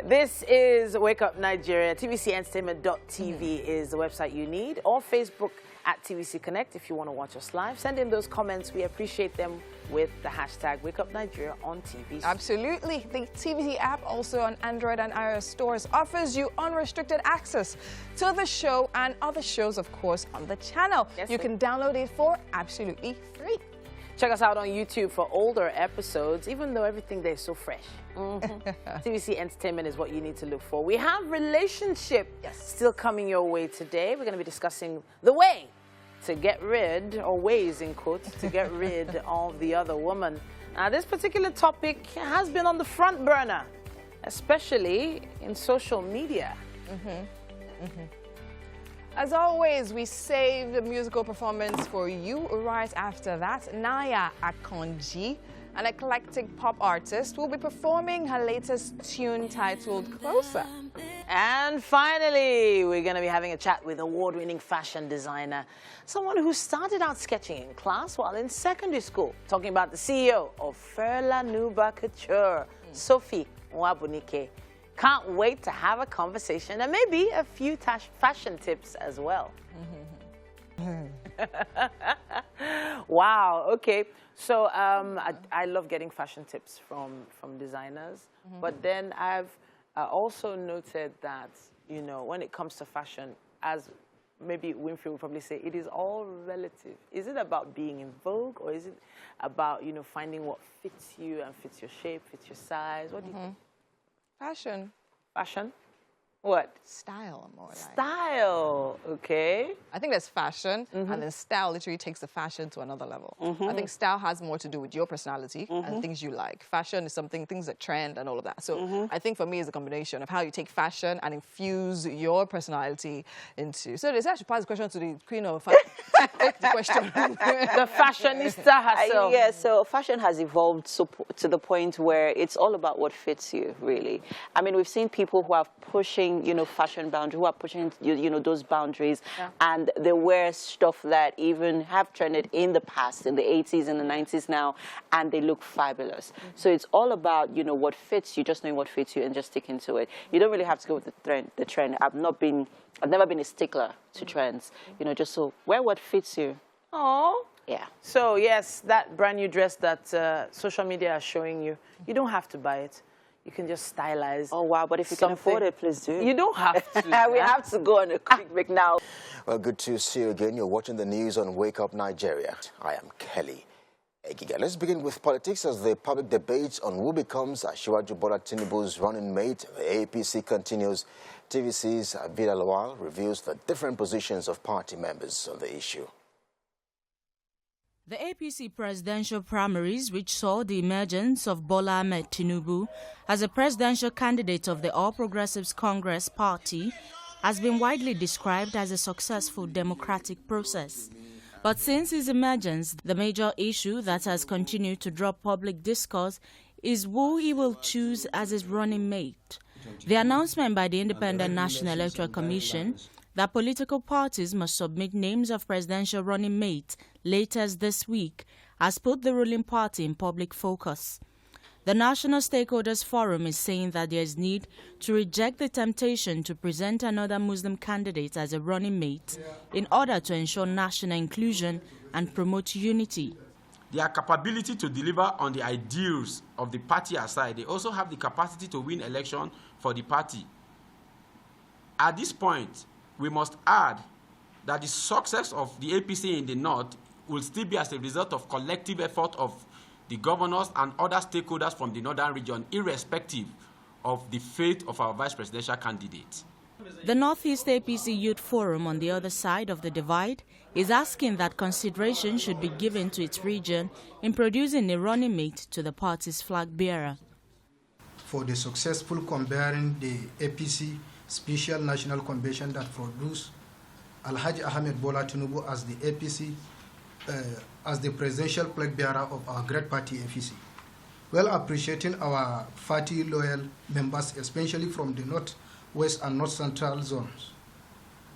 This is Wake Up Nigeria. TVCentertainment.tv is the website you need. Or Facebook at TVC Connect if you want to watch us live. Send in those comments. We appreciate them with the hashtag Wake Up Nigeria on TV. Absolutely. The TVC app, also on Android and iOS stores, offers you unrestricted access to the show and other shows, of course, on the channel. Yes, you can download it for absolutely free. Check us out on YouTube for older episodes, even though everything there is so fresh. TVC Entertainment is what you need to look for. We have relationship still coming your way today. We're going to be discussing the way to get rid, or ways in quotes, to get rid of the other woman. Now, this particular topic has been on the front burner, especially in social media. As always, we saved a musical performance for you. Right after that, Naya Akonji, an eclectic pop artist, will be performing her latest tune titled Closer. And finally, we're going to be having a chat with award-winning fashion designer, someone who started out sketching in class while in secondary school, talking about the CEO of Ferla Nuba Couture, Sophie Nwabunike. Can't wait to have a conversation and maybe a few fashion tips as well. Wow, okay. So I love getting fashion tips from designers, but then I've also noted that, you know, when it comes to fashion, as maybe Winfrey would probably say, it is all relative. Is it about being in vogue, or is it about, you know, finding what fits you and fits your shape, fits your size? What do you think? Fashion. Fashion? What? Style, more like. Style, okay. I think there's fashion, and then style literally takes the fashion to another level. I think style has more to do with your personality and things you like. Fashion is things that trend and all of that. So I think for me, it's a combination of how you take fashion and infuse your personality into. So I should pass the question to the queen of fashion. Take the question. The fashionista herself. Yeah, so fashion has evolved to the point where it's all about what fits you, really. I mean, we've seen people who are pushing, you know, fashion boundaries, who are pushing, you know, those boundaries, and they wear stuff that even have trended in the past, in the 80s and the 90s now, and they look fabulous. So it's all about, you know, what fits you, just knowing what fits you and just sticking to it. You don't really have to go with the trend. I've never been a stickler to trends, you know, just so wear what fits you. Oh. Yeah. So yes, that brand new dress that social media is showing you, you don't have to buy it. You can just stylize. Oh, wow. But if you can afford it, please do. You don't have to. We have to go on a quick break now. Well, good to see you again. You're watching the news on Wake Up Nigeria. I am Kelly Let's begin with politics as the public debate on who becomes Asiwaju Bola Tinubu's running mate, the APC, continues. TVC's Vida Lawal reveals the different positions of party members on the issue. The APC presidential primaries, which saw the emergence of Bola Ahmed Tinubu as a presidential candidate of the All Progressives Congress party, has been widely described as a successful democratic process. But since his emergence, the major issue that has continued to draw public discourse is who he will choose as his running mate. The announcement by the Independent National Electoral Commission that political parties must submit names of presidential running mates latest this week has put the ruling party in public focus. The National Stakeholders Forum is saying that there is need to reject the temptation to present another Muslim candidate as a running mate in order to ensure national inclusion and promote unity. Their capability to deliver on the ideals of the party aside, they also have the capacity to win election for the party. At this point, we must add that the success of the APC in the North will still be as a result of collective effort of the governors and other stakeholders from the northern region, irrespective of the fate of our vice presidential candidate. The Northeast APC Youth Forum, on the other side of the divide, is asking that consideration should be given to its region in producing a running mate to the party's flag bearer. For the successful convening the APC Special National Convention that produced Alhaji Ahmed Bola Tinubu as the APC as the presidential flag bearer of our great party APC. Well, appreciating our party loyal members, especially from the North West and North Central zones,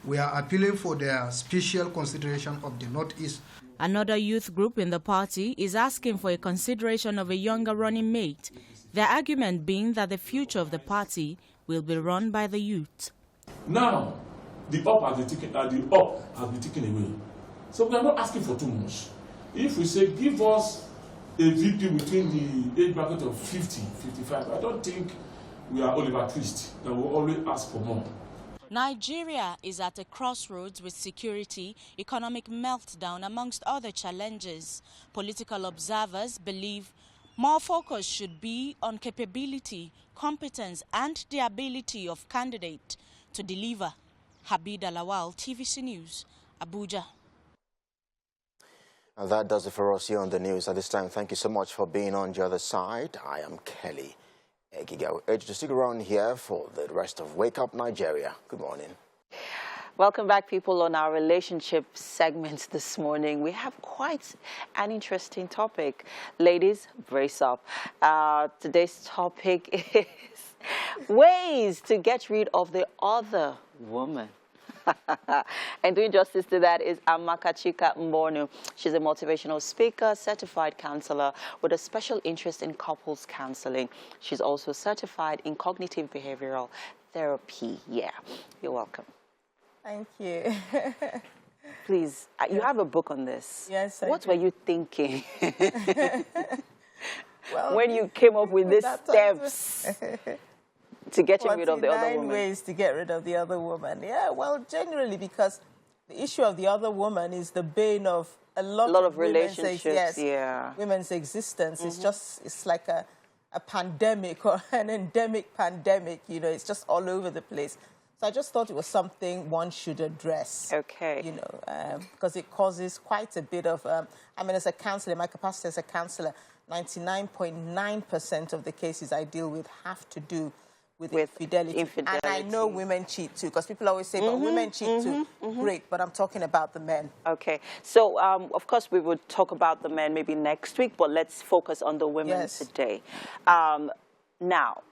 we are appealing for their special consideration of the Northeast. Another youth group in the party is asking for a consideration of a younger running mate, their argument being that the future of the party will be run by the youth. Now, the up has been taken away. So we are not asking for too much. If we say give us a VP between the age bracket of 50, 55, I don't think we are Oliver Twist, and we'll always ask for more. Nigeria is at a crossroads with security, economic meltdown, amongst other challenges. Political observers believe more focus should be on capability, competence, and the ability of candidate to deliver. Habida Lawal, TVC News, Abuja. And that does it for us here on the news at this time. Thank you so much for being on the other side. I am Kelly. I urge you to stick around here for the rest of Wake Up Nigeria. Good morning. Welcome back, people, on our relationship segment this morning. We have quite an interesting topic. Ladies, brace up. Today's topic is ways to get rid of the other woman. And doing justice to that is Amakachika Mbonu. She's a motivational speaker, certified counselor with a special interest in couples counseling. She's also certified in cognitive behavioral therapy. Yeah, you're welcome. Thank you. Please, you have a book on this. Yes, What were you thinking well, when you came up with these steps to getting rid of the other woman? 49 ways to get rid of the other woman. Yeah, well, generally because the issue of the other woman is the bane of a lot of relationships, women's existence. It's like a pandemic or an endemic pandemic, you know, it's just all over the place. So I just thought it was something one should address. Okay. You know, because it causes quite a bit of, I mean, as a counselor, my capacity as a counselor, 99.9% of the cases I deal with have to do with infidelity. And I know women cheat too, because people always say, but women cheat too. Great, but I'm talking about the men. Okay. So, of course, we would talk about the men maybe next week, but let's focus on the women today. Now,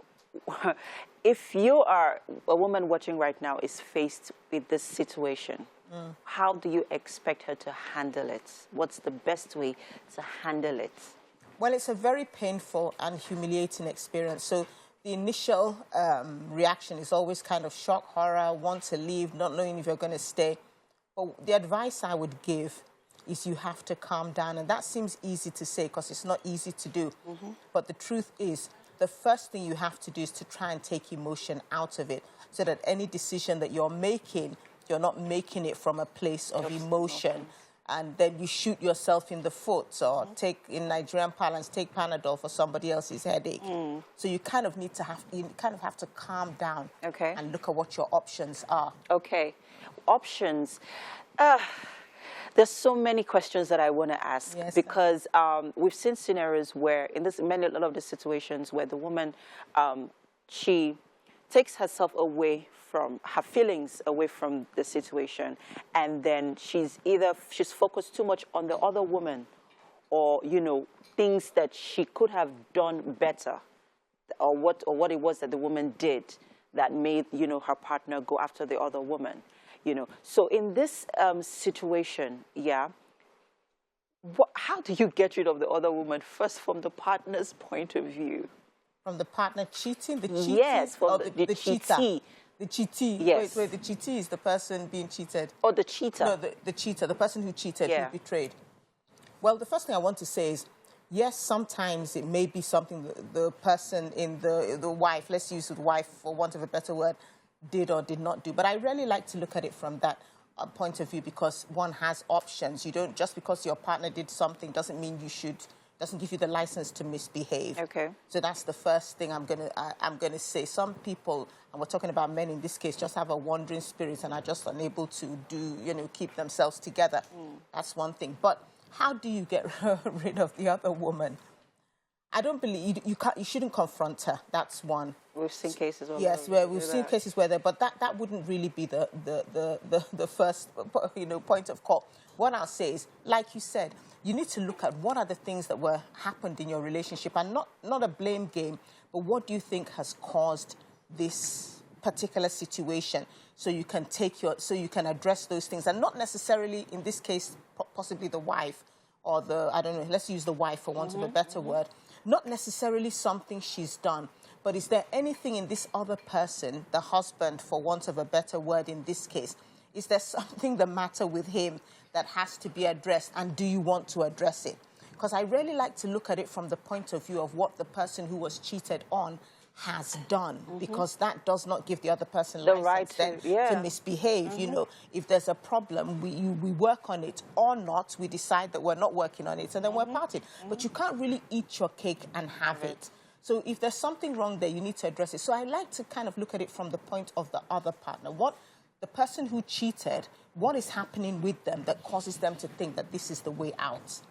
if you are a woman watching right now is faced with this situation, how do you expect her to handle it? What's the best way to handle it? Well, it's a very painful and humiliating experience. So the initial reaction is always kind of shock, horror, want to leave, not knowing if you're going to stay. But the advice I would give is you have to calm down. And that seems easy to say because it's not easy to do. But the truth is, the first thing you have to do is to try and take emotion out of it so that any decision that you're making, you're not making it from a place of emotion. and then you shoot yourself in the foot, or take, in Nigerian parlance, take Panadol for somebody else's headache. So you kind of have to calm down and look at what your options are. Okay, options. There's so many questions that I want to ask, because we've seen scenarios where, in a lot of the situations where the woman, she takes herself away from her feelings, away from the situation, and then she's focused too much on the other woman, or things that she could have done better, or what it was that the woman did that made her partner go after the other woman. So in this situation, how do you get rid of the other woman? First, from the partner's point of view. From the partner cheating, the cheating? Yes, from the cheater. cheater. The cheatee. Yes. Wait, the cheatee is the person being cheated. Or the cheater. No, the cheater, the person who cheated, who betrayed. Well, the first thing I want to say is, yes, sometimes it may be something the person in the wife, let's use the wife for want of a better word, did or did not do. But I really like to look at it from that point of view, because one has options. You don't, just because your partner did something doesn't mean you should, doesn't give you the license to misbehave. Okay. So that's the first thing I'm gonna say. Some people, and we're talking about men in this case, just have a wandering spirit and are just unable to keep themselves together. That's one thing. But how do you get rid of the other woman? I don't believe you shouldn't confront her. That's one. We've seen cases where we've seen cases where but that wouldn't really be the first point of call. What I'll say is, like you said, you need to look at what are the things that happened in your relationship, and not a blame game, but what do you think has caused this particular situation, so you can address those things, and not necessarily in this case possibly the wife or let's use the wife for want of a better word. Not necessarily something she's done, but is there anything in this other person, the husband for want of a better word in this case, is there something the matter with him that has to be addressed, and do you want to address it? Because I really like to look at it from the point of view of what the person who was cheated on has done, because that does not give the other person the license to misbehave. If there's a problem, we work on it, or not, we decide that we're not working on it, and then we're parting. But you can't really eat your cake and have it. So if there's something wrong there, you need to address it. So I like to kind of look at it from the point of the other partner. The person who cheated, what is happening with them that causes them to think that this is the way out?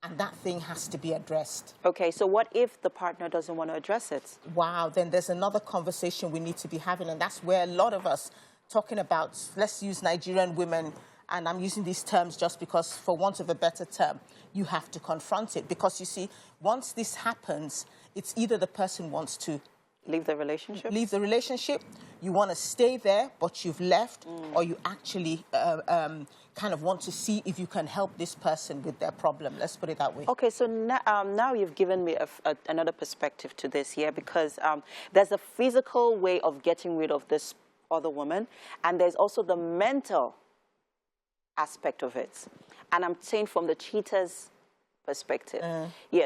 And that thing has to be addressed. Okay, so what if the partner doesn't want to address it? Wow, then there's another conversation we need to be having, and that's where a lot of us talking about, let's use Nigerian women, and I'm using these terms just because, for want of a better term, you have to confront it. Because you see, once this happens, it's either the person wants to leave the relationship, you want to stay there, but you've left, or you actually kind of want to see if you can help this person with their problem. Let's put it that way. Okay, so now you've given me another perspective to this here, because there's a physical way of getting rid of this other woman, and there's also the mental aspect of it. And I'm saying from the cheater's perspective.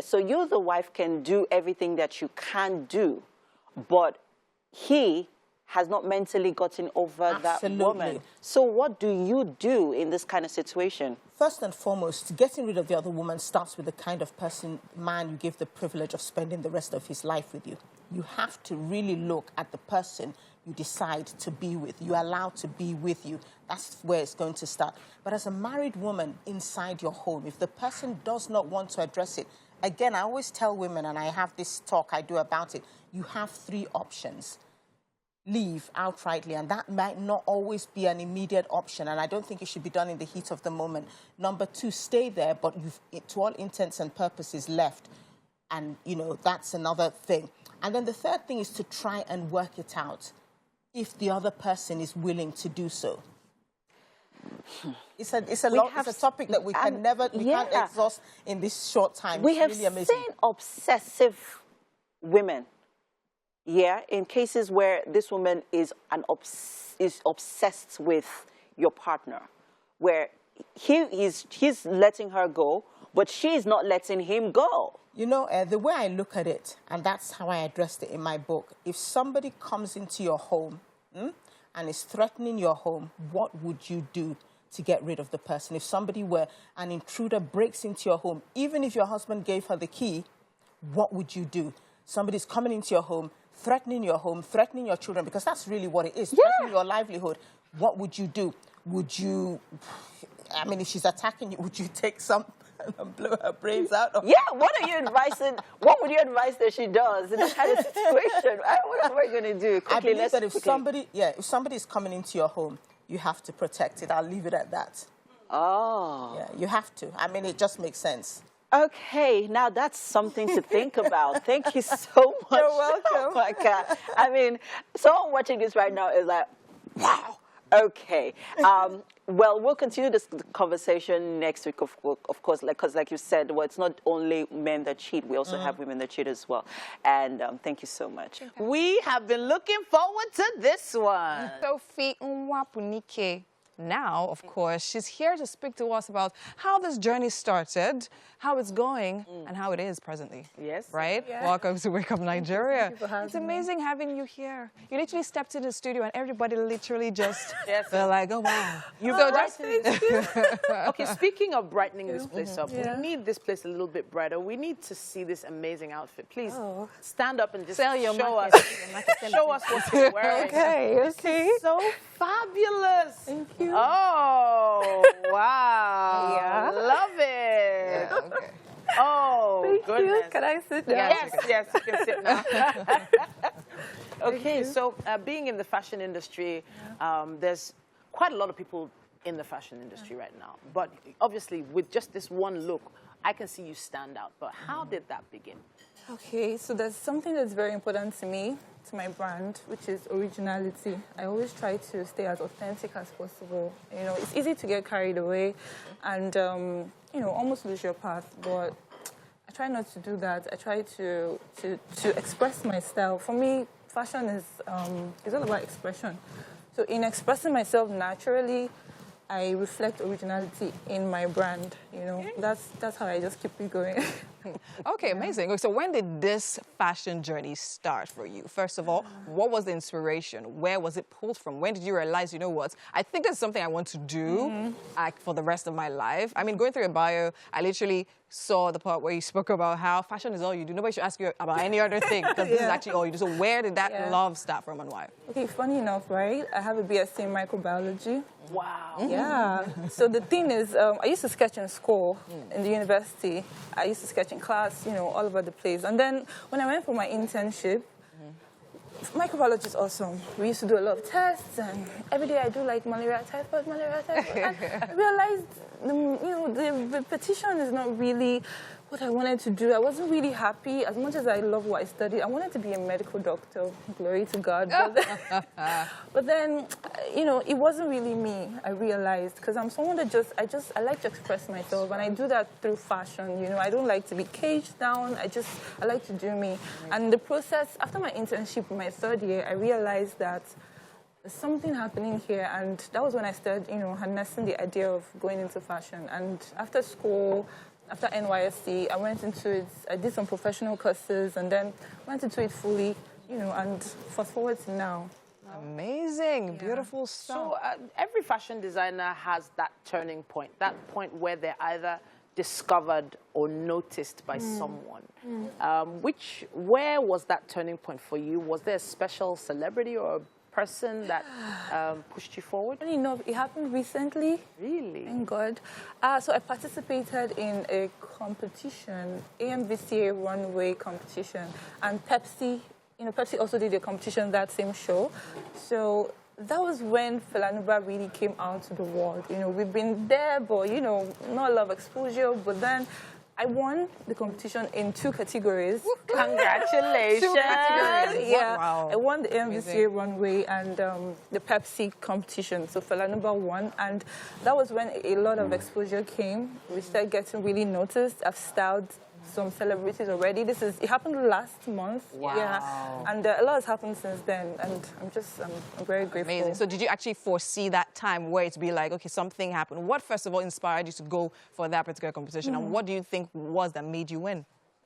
So you, the wife, can do everything that you can do, but he has not mentally gotten over that woman. So what do you do in this kind of situation? First and foremost, getting rid of the other woman starts with the kind of man you give the privilege of spending the rest of his life with you. You have to really look at the person you decide to be with, you allow to be with you. That's where it's going to start. But as a married woman inside your home, if the person does not want to address it, again, I always tell women, and I have this talk I do about it, you have 3 options. Leave outrightly, and that might not always be an immediate option, and I don't think it should be done in the heat of the moment. Number 2, stay there, but you've, to all intents and purposes, left, and, that's another thing. And then the third thing is to try and work it out if the other person is willing to do so. It's a topic that we can't exhaust in this short time. We have seen obsessive women. In cases where this woman is obsessed with your partner, where he's letting her go, but she's not letting him go. The way I look at it, and that's how I addressed it in my book, if somebody comes into your home and is threatening your home, what would you do to get rid of the person. If somebody were an intruder breaks into your home, even if your husband gave her the key, what would you do? Somebody's coming into your home, threatening your children, because that's really what it is, threatening your livelihood. What would you do? Would you, I mean, if she's attacking you, would you take some and blow her brains out? Yeah, what are you advising? What would you advise that she does in this kind of situation? What am I going to do? I believe that if somebody's coming into your home, you have to protect it. I'll leave it at that. Oh. Yeah, you have to. I mean, it just makes sense. Okay, now that's something to think about. Thank you so much. You're welcome. Oh my God. I mean, someone watching this right now is like, wow. Okay. Well, we'll continue this conversation next week, of course, because like you said, well, it's not only men that cheat. We also have women that cheat as well. And thank you so much. We have been looking forward to this one. Sophie Nwapunike. Now, of course, she's here to speak to us about how this journey started, how it's going, and how it is presently. Yes. Right? Yeah. Welcome to Wake Up Nigeria. Thank you for having It's amazing having you here. You literally stepped into the studio and everybody literally just felt like, oh, wow. Okay, speaking of brightening this place up, we need this place a little bit brighter. We need to see this amazing outfit. Please stand up and just show us what you're wearing. Okay. So fabulous. Thank you. Oh, wow. Yeah. Love it. Yeah, okay. Oh, Thank goodness. you. Can I sit down? Yes, you can sit now. Okay, so being in the fashion industry, there's quite a lot of people in the fashion industry right now. But obviously, with just this one look, I can see you stand out. But how did that begin? Okay, so there's something that's very important to me, to my brand, which is originality. I always try to stay as authentic as possible. You know, it's easy to get carried away and, you know, almost lose your path. But I try not to do that. I try to express my style. For me, fashion is all about expression. So in expressing myself naturally, I reflect originality in my brand, you know. That's how I just keep it going. Okay, amazing. So when did this fashion journey start for you? First of all, what was the inspiration? Where was it pulled from? When did you realize, you know what, I think that's something I want to do for the rest of my life? I mean, going through your bio, I literally saw the part where you spoke about how fashion is all you do. Nobody should ask you about any other thing because this is actually all you do. So where did that love start from and why? Okay, funny enough, right? I have a BSc in microbiology. Wow. Yeah. So the thing is, I used to sketch in school, in the university. I used to sketch in class, you know, all over the place. And then when I went for my internship, microbiology is awesome. We used to do a lot of tests, and every day I do like malaria typhoid. And I realized, the repetition is not really what I wanted to do. I wasn't really happy. As much as I love what I studied, I wanted to be a medical doctor. Glory to God. But then, you know, it wasn't really me, I realized, because I'm someone that I like to express myself, and I do that through fashion. You know, I don't like to be caged down. I like to do me. And the process, after my internship in my third year, I realized that there's something happening here, and that was when I started, you know, harnessing the idea of going into fashion. And after school, after NYSC, I went into it. I did some professional courses, and then went into it fully, you know, and fast forward to now. Amazing, beautiful stuff. So every fashion designer has that turning point, that point where they're either discovered or noticed by someone. Where was that turning point for you? Was there a special celebrity or a person that pushed you forward? Funny enough, it happened recently. Really? Thank God. So I participated in a competition, AMVCA runway competition, and Pepsi. You know, Pepsi also did a competition that same show. So that was when Felanuba really came out to the world. You know, we've been there, but, you know, not a lot of exposure. But then I won the competition in 2 categories. Congratulations. 2 categories. Yeah. Wow. I won the MVCA runway and the Pepsi competition. So Felanuba won. And that was when a lot of exposure came. We started getting really noticed. I've styled some celebrities already. It happened last month. Wow. Yeah. And a lot has happened since then. And I'm very grateful. Amazing. So did you actually foresee that time where it's be like, okay, something happened? What, first of all, inspired you to go for that particular competition? And what do you think was that made you win?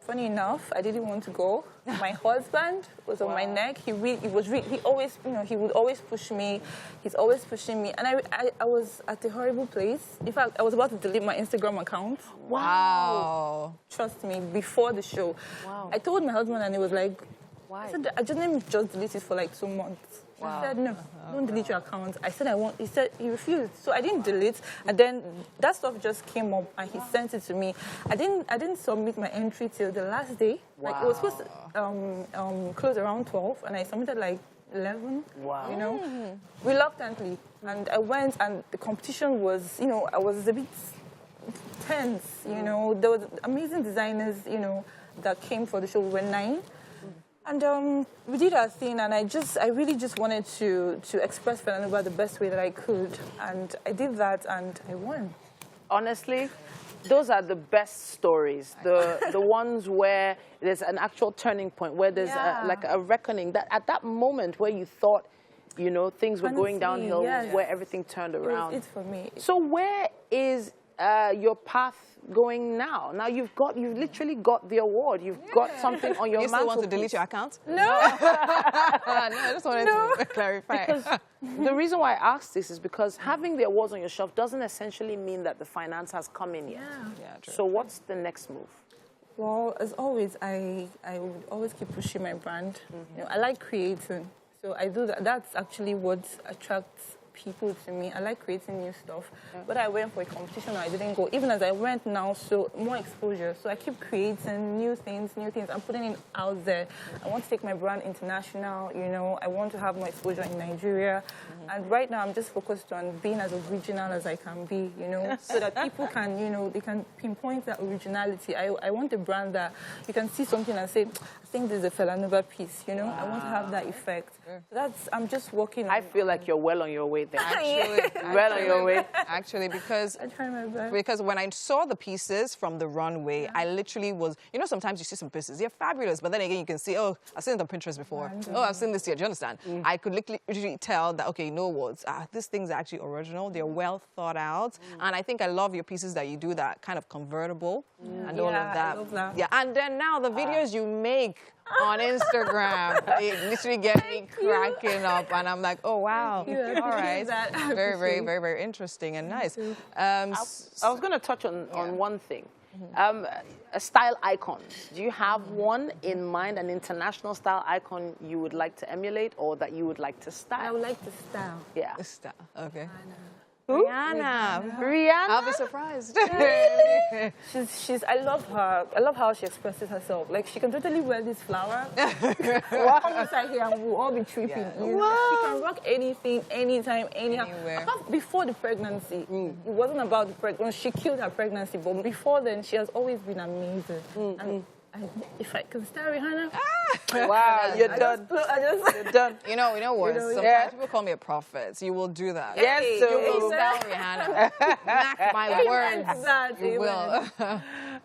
funny enough, I didn't want to go. My husband was on my neck. He always, you know, he would always push me. He's always pushing me. And I was at a horrible place. In fact, I was about to delete my Instagram account. Wow. Trust me, before the show. Wow. I told my husband and he was like, why? I said, I just let me just delete it for like 2 months. Wow. He said, no, don't delete your account. I said, I won't. He said, he refused. So I didn't delete. And then that stuff just came up and he sent it to me. I didn't submit my entry till the last day. Wow. Like, it was supposed to close around 12, and I submitted like 11. Wow. You know, reluctantly. And I went, and the competition was, you know, I was a bit tense, you know. There were amazing designers, you know, that came for the show. We were 9. And we did our thing, and I really just wanted to express Felanuba the best way that I could. And I did that, and I won. Honestly, those are the best stories. The ones where there's an actual turning point, where there's like a reckoning. That at that moment where you thought, you know, things were going downhill, where everything turned around. It's for me. So where is your path going now? Now you've literally got the award. You've got something on your mantle. You still want to delete your account? No. No, I just wanted to clarify. Because the reason why I asked this is because having the awards on your shelf doesn't essentially mean that the finance has come in yet. Yeah, true. So what's the next move? Well, as always, I would always keep pushing my brand. You know, I like creating. So I do that. That's actually what attracts people to me. I like creating new stuff. But I went for a competition or I didn't go. Even as I went now, so more exposure. So I keep creating new things. I'm putting it out there. I want to take my brand international, you know. I want to have more exposure in Nigeria. And right now I'm just focused on being as original as I can be, you know, so that people can, you know, they can pinpoint that originality. I want a brand that you can see something and say, I think this is a Felanuba piece, you know. I want to have that effect. So I'm just working on I feel like you're well on your way there. Actually, well on your way. Actually, because I try my best. Because when I saw the pieces from the runway, I literally was, you know, sometimes you see some pieces, they're fabulous, but then again you can see, oh, I've seen it on Pinterest before. Oh, I've seen this here. Do you understand? I could literally tell that, okay, you know what, these things are actually original. They're well thought out. And I think I love your pieces that you do that kind of convertible and all of that. I love that. Yeah, and then now the videos you make on Instagram, they literally get me cracking up, and I'm like, oh wow, all right, very, very, very, very interesting and nice. I was going to touch on one thing. A style icon. Do you have one in mind, an international style icon you would like to emulate or that you would like to style? I would like to style. Yeah. Style. Okay. Rihanna. I'll be surprised. I love her. I love how she expresses herself. Like, she can totally wear this flower. Come inside here and we'll all be tripping. She can rock anything, anytime, anyhow. Apart before the pregnancy, it wasn't about the pregnancy. She killed her pregnancy, but before then, she has always been amazing. And if I can style Rihanna, wow, you're done. You're done. You know what? Sometimes people call me a prophet. So you will do that. Yes, you will style Rihanna. Mark my words. You will.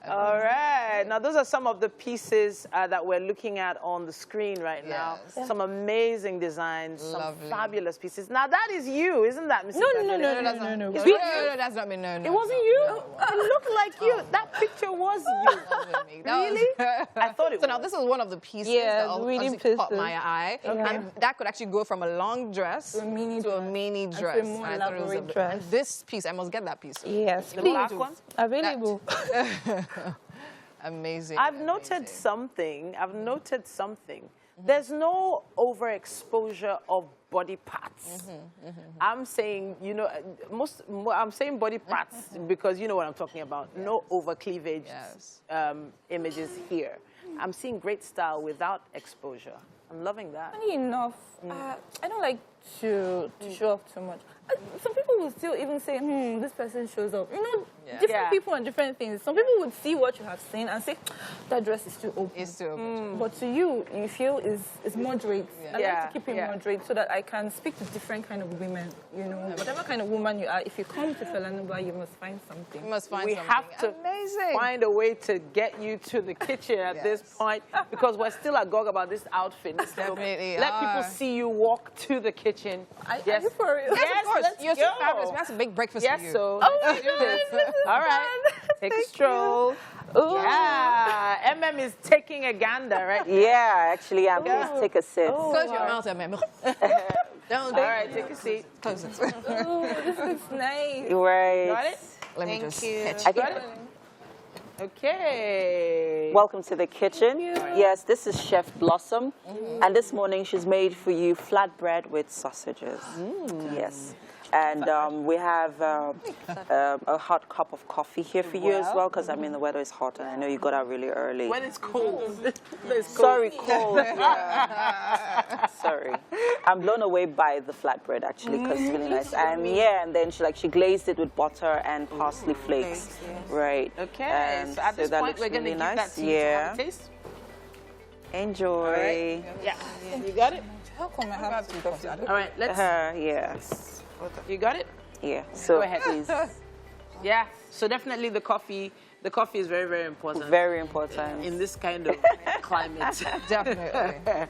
All right. Now, those are some of the pieces that we're looking at on the screen right now. Some amazing designs, some fabulous pieces. Now, that is you, isn't that, Mrs. No. No, that's not me. No. It wasn't you? It looked like you. That picture was you. Really? I thought it was. So now this is one of the pieces that really caught my eye. And that could actually go from a long dress to a mini dress. A more elaborate dress. And this piece, I must get that piece. Yes, the black one? Available. Amazing. I've noted something. There's no overexposure of body parts. I'm saying, you know, I'm saying body parts because you know what I'm talking about. Yes. No over cleavage images here. I'm seeing great style without exposure. I'm loving that. Funny enough, I don't like to show off too much. Some people will still even say, this person shows up. You know, different people and different things. Some people would see what you have seen and say, that dress is too open. It's too open. But to you, you feel is moderate. I like to keep it moderate so that I can speak to different kind of women. You know, whatever kind of woman you are, if you come to Felanuba, you must find something. You must find something. We have to find a way to get you to the kitchen at this point because we're still agog about this outfit. Definitely. Let people see you walk to the kitchen. Are you for real? Yes, of course. You're so fabulous. We have some big breakfast for you. So let's do this. All right. Take a stroll. Ooh. Yeah, MM is taking a gander, right? Yeah, actually, I'm. Please take a sip. Close your mouth, MM. All right, take a seat. Close it. Ooh, this looks nice. Right. Got it? Let me Thank just you. catch Got it? Okay. Welcome to the kitchen. Yes, this is Chef Blossom. And this morning she's made for you flatbread with sausages. Yes. And we have a hot cup of coffee here for you as well, because I mean the weather is hot and I know you got out really early. When it's cold. Sorry, cold. Yeah. Sorry. I'm blown away by the flatbread actually, because it's really nice. And yeah, and then she glazed it with butter and parsley flakes. Right. Okay. So at this point we're going to give that to you to have a taste. Enjoy. Right. Yeah. You got it? How come I have two coffee? All right. Let's. Yes. You got it? Yeah. So go ahead, please. Yeah. So definitely the coffee is very, very important. Very important. In this kind of climate. Definitely.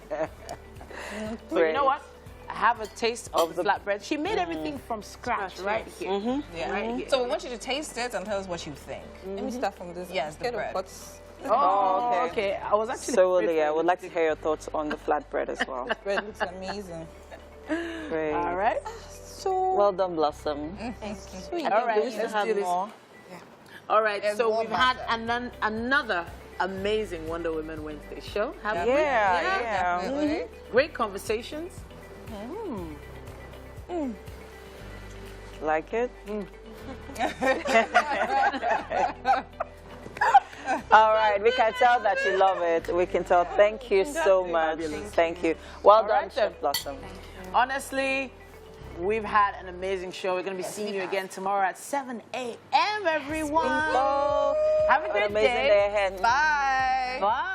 So you know what? I have a taste of the flatbread. She made everything from scratch right here. Yeah. Right here. So we want you to taste it and tell us what you think. Let me start from this. Yes, the bread. Oh, okay. I was actually so I would like to hear your thoughts on the flatbread as well. Bread looks amazing. Great. All right. So well done, Blossom. Sweet. All right, let's do this. More. Yeah. All right, There's so more we've had another amazing Wonder Woman Wednesday show. Have we? Yeah. Great conversations. Like it? All right, we can tell that you love it. We can tell. Thank you so much. Thank you. Well done, Chef Blossom. Honestly, we've had an amazing show. We're going to be seeing you again tomorrow at 7 a.m., everyone. Have a great amazing day ahead. Bye. Bye.